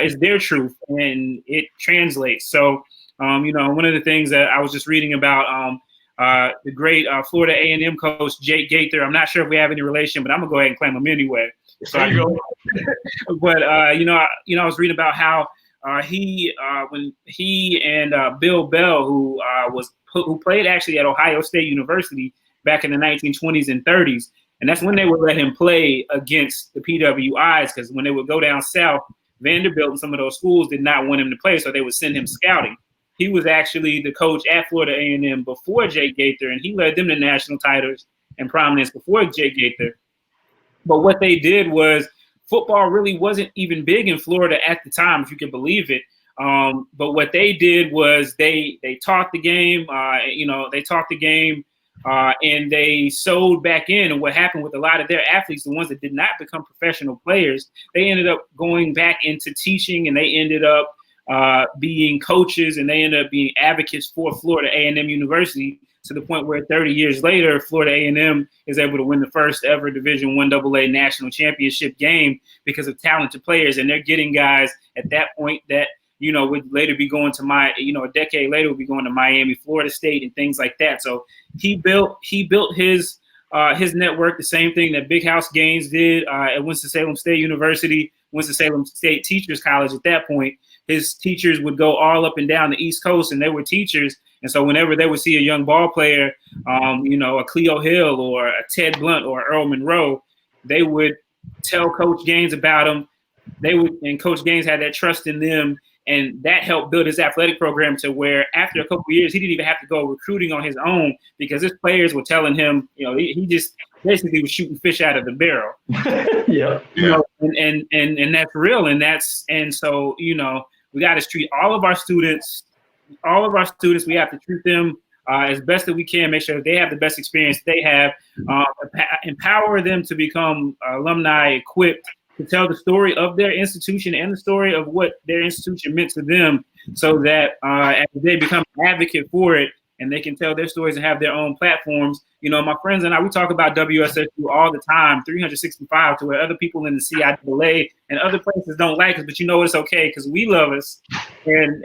Is their truth, and it translates. So, one of the things that I was just reading about the great Florida A&M coach Jake Gaither. I'm not sure if we have any relation, but I'm gonna go ahead and claim him anyway. So there you go. But I was reading about how when he and Bill Bell, who played actually at Ohio State University back in the 1920s and 30s, and that's when they would let him play against the PWIs, because when they would go down south, Vanderbilt and some of those schools did not want him to play, so they would send him scouting. He was actually the coach at Florida A&M before Jake Gaither, and he led them to national titles and prominence before Jake Gaither. But what they did was, football really wasn't even big in Florida at the time, if you can believe it. But what they did was they taught the game, and they sewed back in. And what happened with a lot of their athletes, the ones that did not become professional players, they ended up going back into teaching, and they ended up being coaches, and they ended up being advocates for Florida A&M University, to the point where 30 years later, Florida A&M is able to win the first ever Division I AA national championship game because of talented players. And they're getting guys at that point that, would later be going to a decade later would be going to Miami, Florida State, and things like that. So he built his network, the same thing that Big House Gaines did at Winston-Salem State University, Winston-Salem State Teachers College. At that point, his teachers would go all up and down the East Coast, and they were teachers. And so whenever they would see a young ball player, a Cleo Hill or a Ted Blunt or Earl Monroe, they would tell Coach Gaines about him. And Coach Gaines had that trust in them, and that helped build his athletic program to where after a couple of years, he didn't even have to go recruiting on his own, because his players were telling him, he just basically was shooting fish out of the barrel. Yeah. And that's real, and so we got to treat all of our students. We have to treat them as best that we can, make sure that they have the best experience they have, empower them to become alumni equipped to tell the story of their institution and the story of what their institution meant to them, so that as they become an advocate for it, and they can tell their stories and have their own platforms. My friends and I, we talk about WSSU all the time, 365, to where other people in the CIAA and other places don't like us, but it's okay, because we love us, and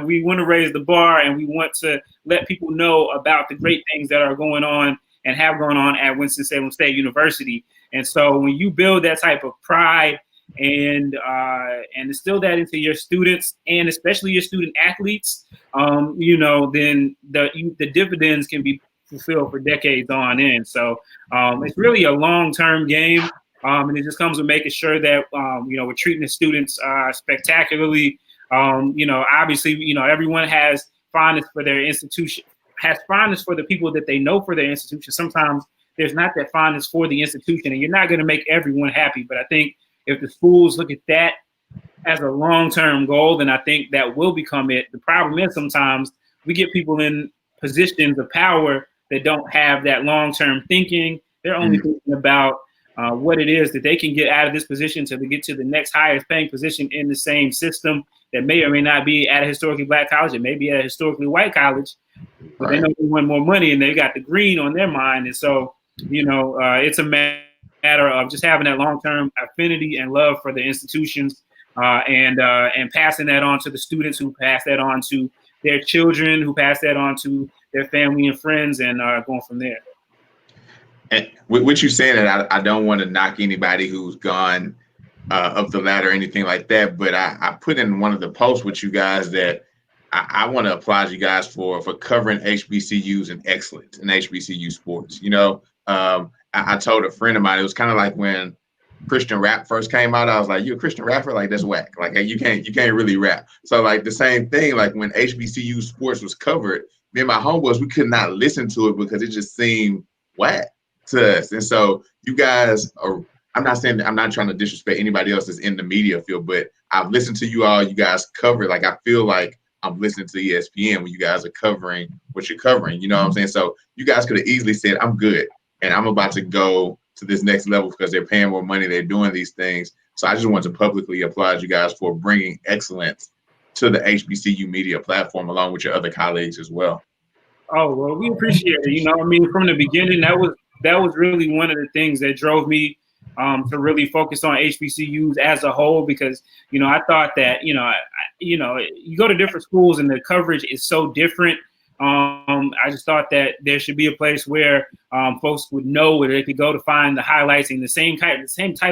we want to raise the bar, and we want to let people know about the great things that are going on and have gone on at Winston-Salem State University. And so when you build that type of pride and instill that into your students, and especially your student athletes, then the dividends can be fulfilled for decades on end. So it's really a long-term game, and it just comes with making sure that we're treating the students spectacularly. Obviously, everyone has fondness for their institution, has fondness for the people that they know for their institution. Sometimes there's not that fondness for the institution, and you're not going to make everyone happy. But I think if the schools look at that as a long-term goal, then I think that will become it. The problem is sometimes we get people in positions of power that don't have that long-term thinking. They're only thinking about what it is that they can get out of this position to get to the next highest paying position in the same system that may or may not be at a historically black college. It may be at a historically white college, but they know they want more money, and they got the green on their mind. And so it's a matter of just having that long-term affinity and love for the institutions, and passing that on to the students, who pass that on to their children, who pass that on to their family and friends, and going from there. And with you saying that, I don't want to knock anybody who's gone up the ladder or anything like that, but I put in one of the posts with you guys that I want to applaud you guys for covering HBCUs and excellence in HBCU sports. I told a friend of mine, it was kind of like when Christian rap first came out. I was like, "You a Christian rapper? Like, that's whack. Like, you can't really rap." So like the same thing, like when HBCU sports was covered, me and my homeboys, we could not listen to it because it just seemed whack to us. And so you guys are, I'm not trying to disrespect anybody else that's in the media field, but I've listened to you all, you guys cover, like, I feel like I'm listening to ESPN when you guys are covering what you're covering, you know what I'm saying? So you guys could have easily said, I'm good, and I'm about to go to this next level because they're paying more money, they're doing these things. So I just want to publicly applaud you guys for bringing excellence to the HBCU media platform along with your other colleagues as well. Oh, well, we appreciate it. From the beginning, that was really one of the things that drove me to really focus on HBCUs as a whole, because, I thought that, you go to different schools and the coverage is so different. I just thought that there should be a place where folks would know where they could go to find the highlights and the same type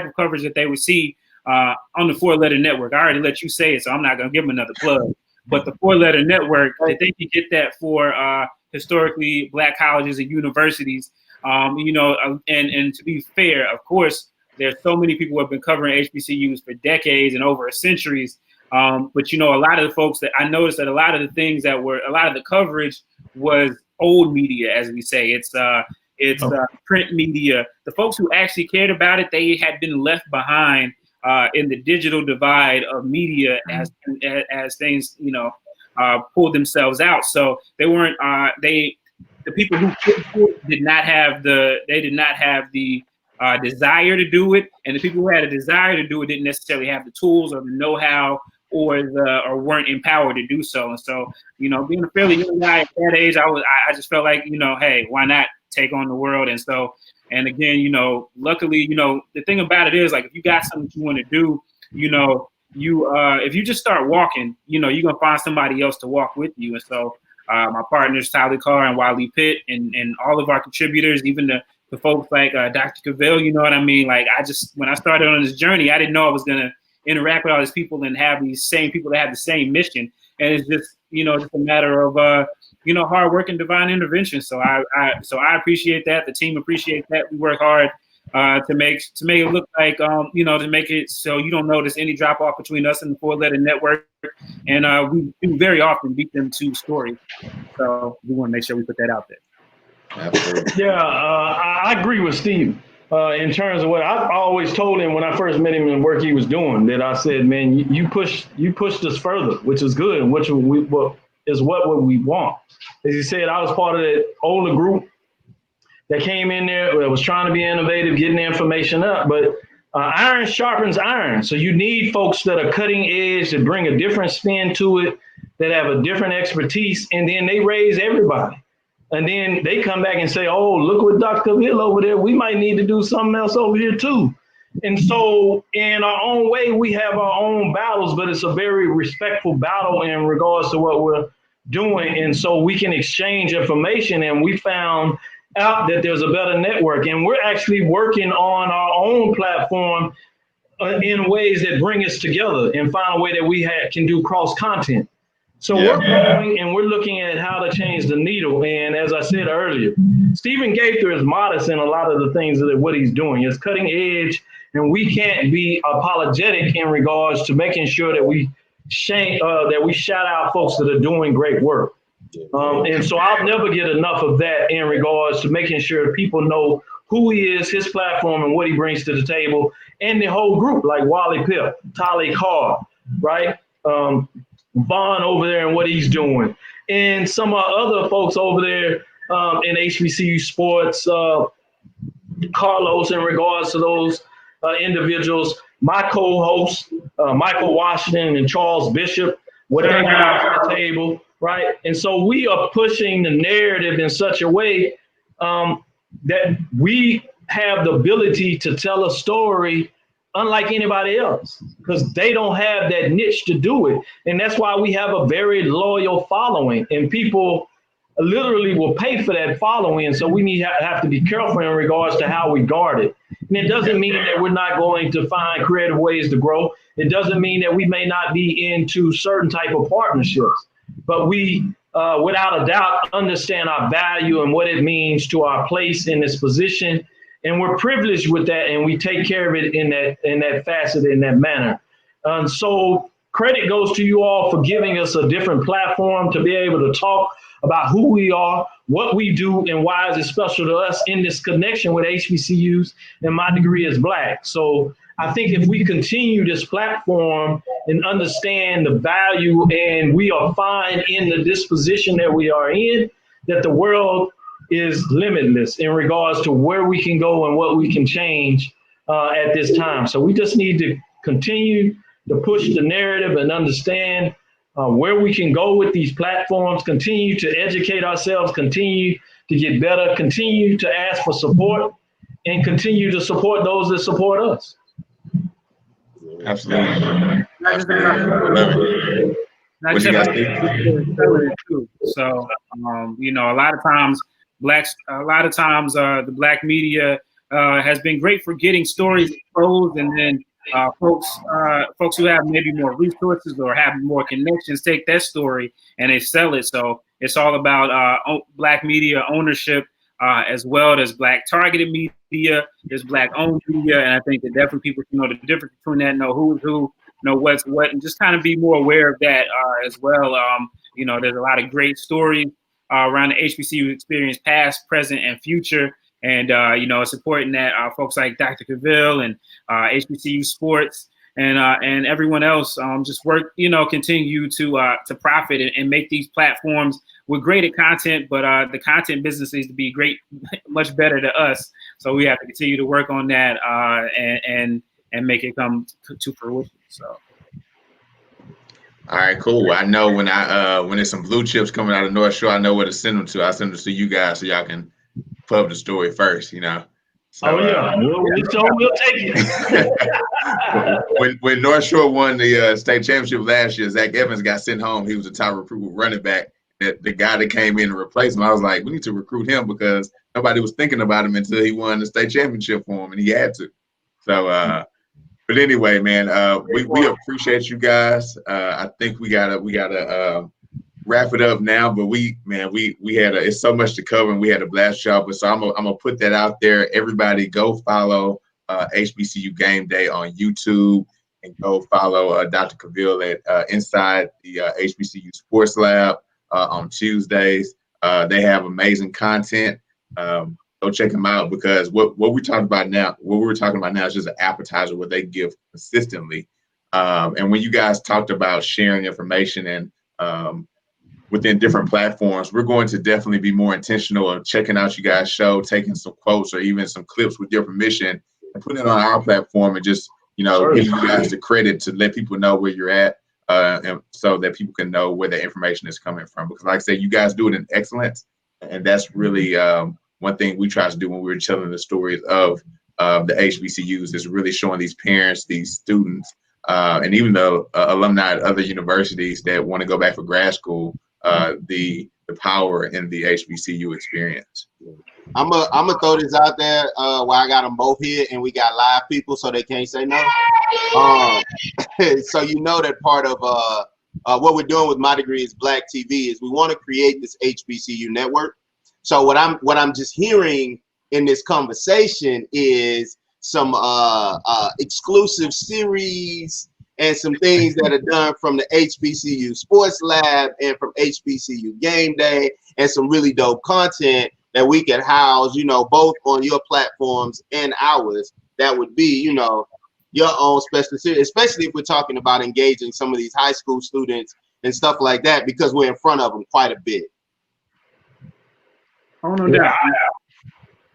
of coverage that they would see on the 4-letter network. I already let you say it, so I'm not going to give them another plug. But the 4-letter network, that they could get that for historically Black colleges and universities. And to be fair, of course, there's so many people who have been covering HBCUs for decades and over centuries. But a lot of the folks that I noticed that a lot of the coverage was old media, as we say. It's print media. The folks who actually cared about it, they had been left behind in the digital divide of media as things pulled themselves out. So they weren't the people who did not have the desire to do it, and the people who had a desire to do it didn't necessarily have the tools or the know-how or weren't empowered to do so. And so, being a fairly young guy at that age, I just felt like, hey, why not take on the world? And so, and again, luckily, the thing about it is, like, if you got something you want to do, if you just start walking, you're gonna find somebody else to walk with you. And so, my partners Tyler Carr and Wally Pitt, and all of our contributors, even the folks like Dr. Cavil, you know what I mean? Like, when I started on this journey, I didn't know I was gonna interact with all these people and have these same people that have the same mission. And it's just, just a matter of hard work and divine intervention. So I appreciate that. The team appreciates that. We work hard to make it look like to make it so you don't notice any drop off between us and the 4-letter network. And we do very often beat them to stories. So we want to make sure we put that out there. Absolutely. Yeah, I agree with Steve in terms of what I always told him when I first met him and the work he was doing, that I said, man, you pushed us further, which is good, and which is what we want. As he said, I was part of that older group that came in there that was trying to be innovative, getting the information up, but iron sharpens iron. So you need folks that are cutting edge, that bring a different spin to it, that have a different expertise, and then they raise everybody. And then they come back and say, oh, look what Dr. Cavil over there, we might need to do something else over here too. And so in our own way, we have our own battles, but it's a very respectful battle in regards to what we're doing. And so we can exchange information, and we found out that there's a better network, and we're actually working on our own platform in ways that bring us together and find a way that we can do cross content. So we're going and we're looking at how to change the needle. And as I said earlier, Stephen Gaither is modest in a lot of the things that what he's doing. It's cutting edge, and we can't be apologetic in regards to making sure that we shout out folks that are doing great work. And so I'll never get enough of that in regards to making sure people know who he is, his platform, and what he brings to the table, and the whole group, like Wally Pitt, Tyler Carr, right? Vaughn over there and what he's doing, and some other folks over there in HBCU Sports, Carlos, in regards to those individuals, my co-hosts, Michael Washington and Charles Bishop, what they bring to the table, right? And so we are pushing the narrative in such a way that we have the ability to tell a story unlike anybody else, because they don't have that niche to do it. And that's why we have a very loyal following, and people literally will pay for that following. And so we have to be careful in regards to how we guard it. And it doesn't mean that we're not going to find creative ways to grow. It doesn't mean that we may not be into certain type of partnerships, but we, without a doubt, understand our value and what it means to our place in this position. And we're privileged with that, and we take care of it in that facet, in that manner. And so credit goes to you all for giving us a different platform to be able to talk about who we are, what we do, and why is it special to us in this connection with HBCUs, and my degree is Black. So I think if we continue this platform and understand the value, and we are fine in the disposition that we are in, that the world is limitless in regards to where we can go and what we can change at this time. So we just need to continue to push the narrative and understand where we can go with these platforms, continue to educate ourselves, continue to get better, continue to ask for support, and continue to support those that support us. Absolutely. Not just too. So, you know, a lot of times the Black media has been great for getting stories exposed, and then folks who have maybe more resources or have more connections take that story and they sell it. So it's all about Black media ownership, as well. There's Black targeted media, there's Black owned media, and I think that definitely people can know the difference between that, know who's who, know what's what, and just kind of be more aware of that as well. You know, there's a lot of great stories around the HBCU experience, past, present, and future. And, you know, it's important that folks like Dr. Cavil and HBCU Sports and everyone else just work, you know, continue to profit and make these platforms with great content, but the content business needs to be great, much better to us. So we have to continue to work on that and make it come to fruition. So. All right, cool. I know when there's some blue chips coming out of North Shore, I know where to send them to. I send them to you guys so y'all can put up the story first, you know. So, we'll take it. when North Shore won the state championship last year, Zach Evans got sent home. He was a top recruit running back. The guy that came in to replace him, I was like, we need to recruit him because nobody was thinking about him until he won the state championship for him, and he had to. So, but anyway, man, we appreciate you guys. I think we gotta wrap it up now, but we had it's so much to cover, and we had a blast job. But so I'm gonna put that out there. Everybody, go follow HBCU Gameday on YouTube, and go follow Dr. Cavil at Inside the HBCU Sports Lab on Tuesdays. They have amazing content. Go check them out, because what we talking about now, what we were talking about now is just an appetizer, what they give consistently. And when you guys talked about sharing information and within different platforms, we're going to definitely be more intentional of checking out you guys' show, taking some quotes or even some clips with your permission, and putting it on our platform, and just, you know, giving you guys the credit to let people know where you're at, and so that people can know where the information is coming from. Because like I said, you guys do it in excellence, and that's really one thing we try to do when we were telling the stories of the HBCUs, is really showing these parents, these students, and even the alumni at other universities that want to go back for grad school, the power in the HBCU experience. I'm gonna throw this out there while I got them both here, and we got live people, so they can't say no. So you know that part of what we're doing with My Degree is Black TV is we want to create this HBCU network. So what I'm just hearing in this conversation is some exclusive series and some things that are done from the HBCU Sports Lab and from HBCU Gameday, and some really dope content that we can house, you know, both on your platforms and ours. That would be, you know, your own special series, especially if we're talking about engaging some of these high school students and stuff like that, because we're in front of them quite a bit. Oh, no doubt.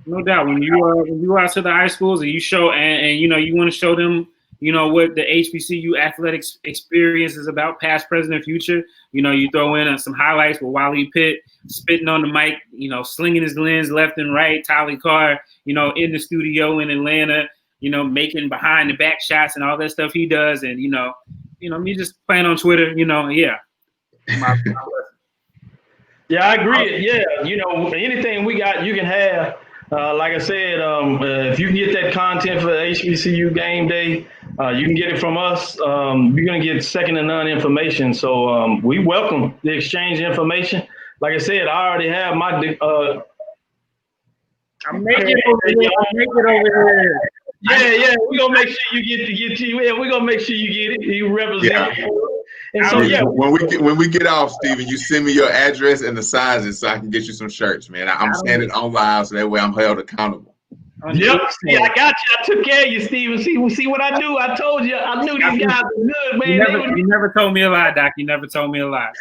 No doubt. When you go out to the high schools and you show, and you know, you want to show them, what the HBCU athletics experience is about, past, present, and future. You throw in some highlights with Wally Pitt spitting on the mic, slinging his lens left and right, Tyler Carr, in the studio in Atlanta, making behind the back shots and all that stuff he does. And, me just playing on Twitter, yeah. Yeah, I agree. Yeah, anything we got, you can have. Like I said, if you can get that content for the HBCU game day, you can get it from us. You're going to get second to none information. So we welcome the exchange of information. Like I said, I already have my I'm making it over here. Yeah, we're gonna make sure you get to you. Yeah, we're gonna make sure you get it. You represent. Yeah. And so when we get off, Steven, you send me your address and the sizes so I can get you some shirts, man. I'm standing on live so that way I'm held accountable. Yep. See, I got you. I took care of you, Steven. See what I do. I told you. I knew these guys were good, man. You never told me a lie, Doc. You never told me a lie.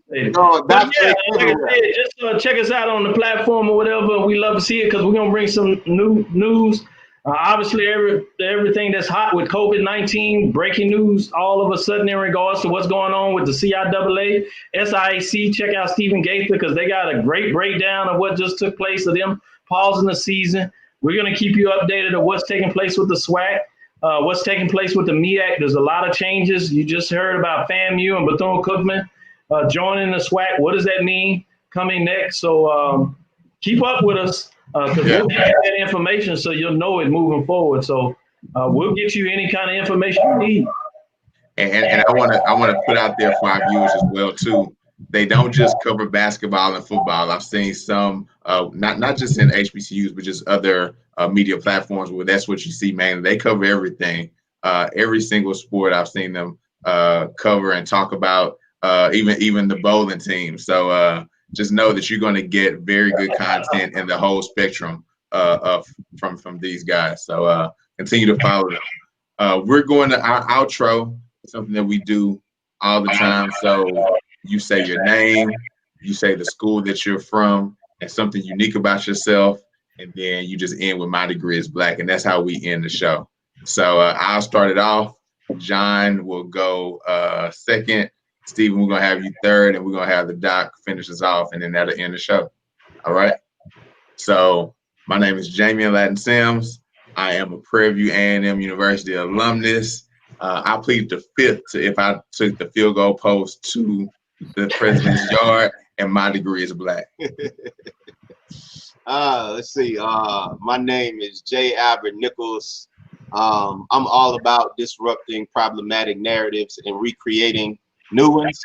No, that's like I said, just check us out on the platform or whatever. We love to see it because we're gonna bring some new news. Obviously, everything that's hot with COVID-19, breaking news all of a sudden in regards to what's going on with the CIAA, SIAC. Check out Stephen Gaither because they got a great breakdown of what just took place of them pausing the season. We're going to keep you updated of what's taking place with the SWAC, what's taking place with the MEAC. There's a lot of changes. You just heard about FAMU and Bethune-Cookman joining the SWAC. What does that mean coming next? So keep up with us. Because we'll get that information so you'll know it moving forward. So we'll get you any kind of information you need. And I want to put out there for our viewers as well too. They don't just cover basketball and football. I've seen some, not just in HBCUs, but just other media platforms where that's what you see mainly. They cover everything, every single sport. I've seen them cover and talk about, even the bowling team. So. Just know that you're going to get very good content in the whole spectrum from these guys. So continue to follow them. We're going to our outro, something that we do all the time. So you say your name, you say the school that you're from, and something unique about yourself, and then you just end with "My degree is black," and that's how we end the show. So I'll start it off. John will go second. Steven, we're going to have you third, and we're going to have the doc finish us off, and then that'll end the show. All right? So my name is Jamie Latin Sims. I am a Prairie View A&M University alumnus. I plead the fifth if I took the field goal post to the president's yard, and my degree is black. Let's see. My name is J. Albert Nichols. I'm all about disrupting problematic narratives and recreating new ones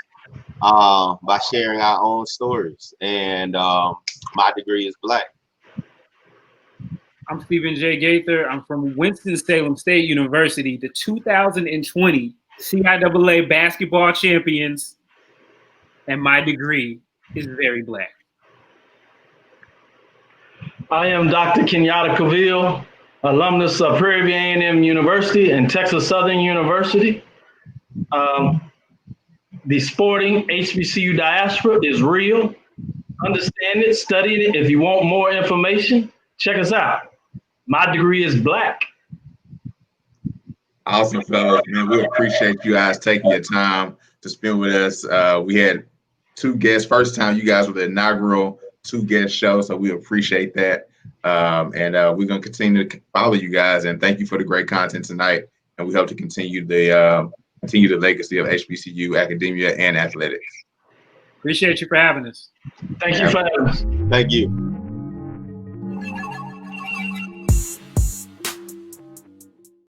by sharing our own stories, and my degree is black. I'm Stephen J. Gaither. I'm from Winston-Salem State University, the 2020 CIAA basketball champions, and my degree is very black. I am Dr. Kenyatta Cavil, alumnus of Prairie View A&M University and Texas Southern University. The sporting HBCU diaspora is real. Understand it, study it. If you want more information, check us out. My degree is black. Awesome, fellas. Man, we appreciate you guys taking your time to spend with us. We had 2 guests. First time you guys were the inaugural 2-guest show, so we appreciate that. And we're going to continue to follow you guys, and thank you for the great content tonight. And we hope to continue the legacy of HBCU academia and athletics. Appreciate you for having us. Thank you for having us. Thank you.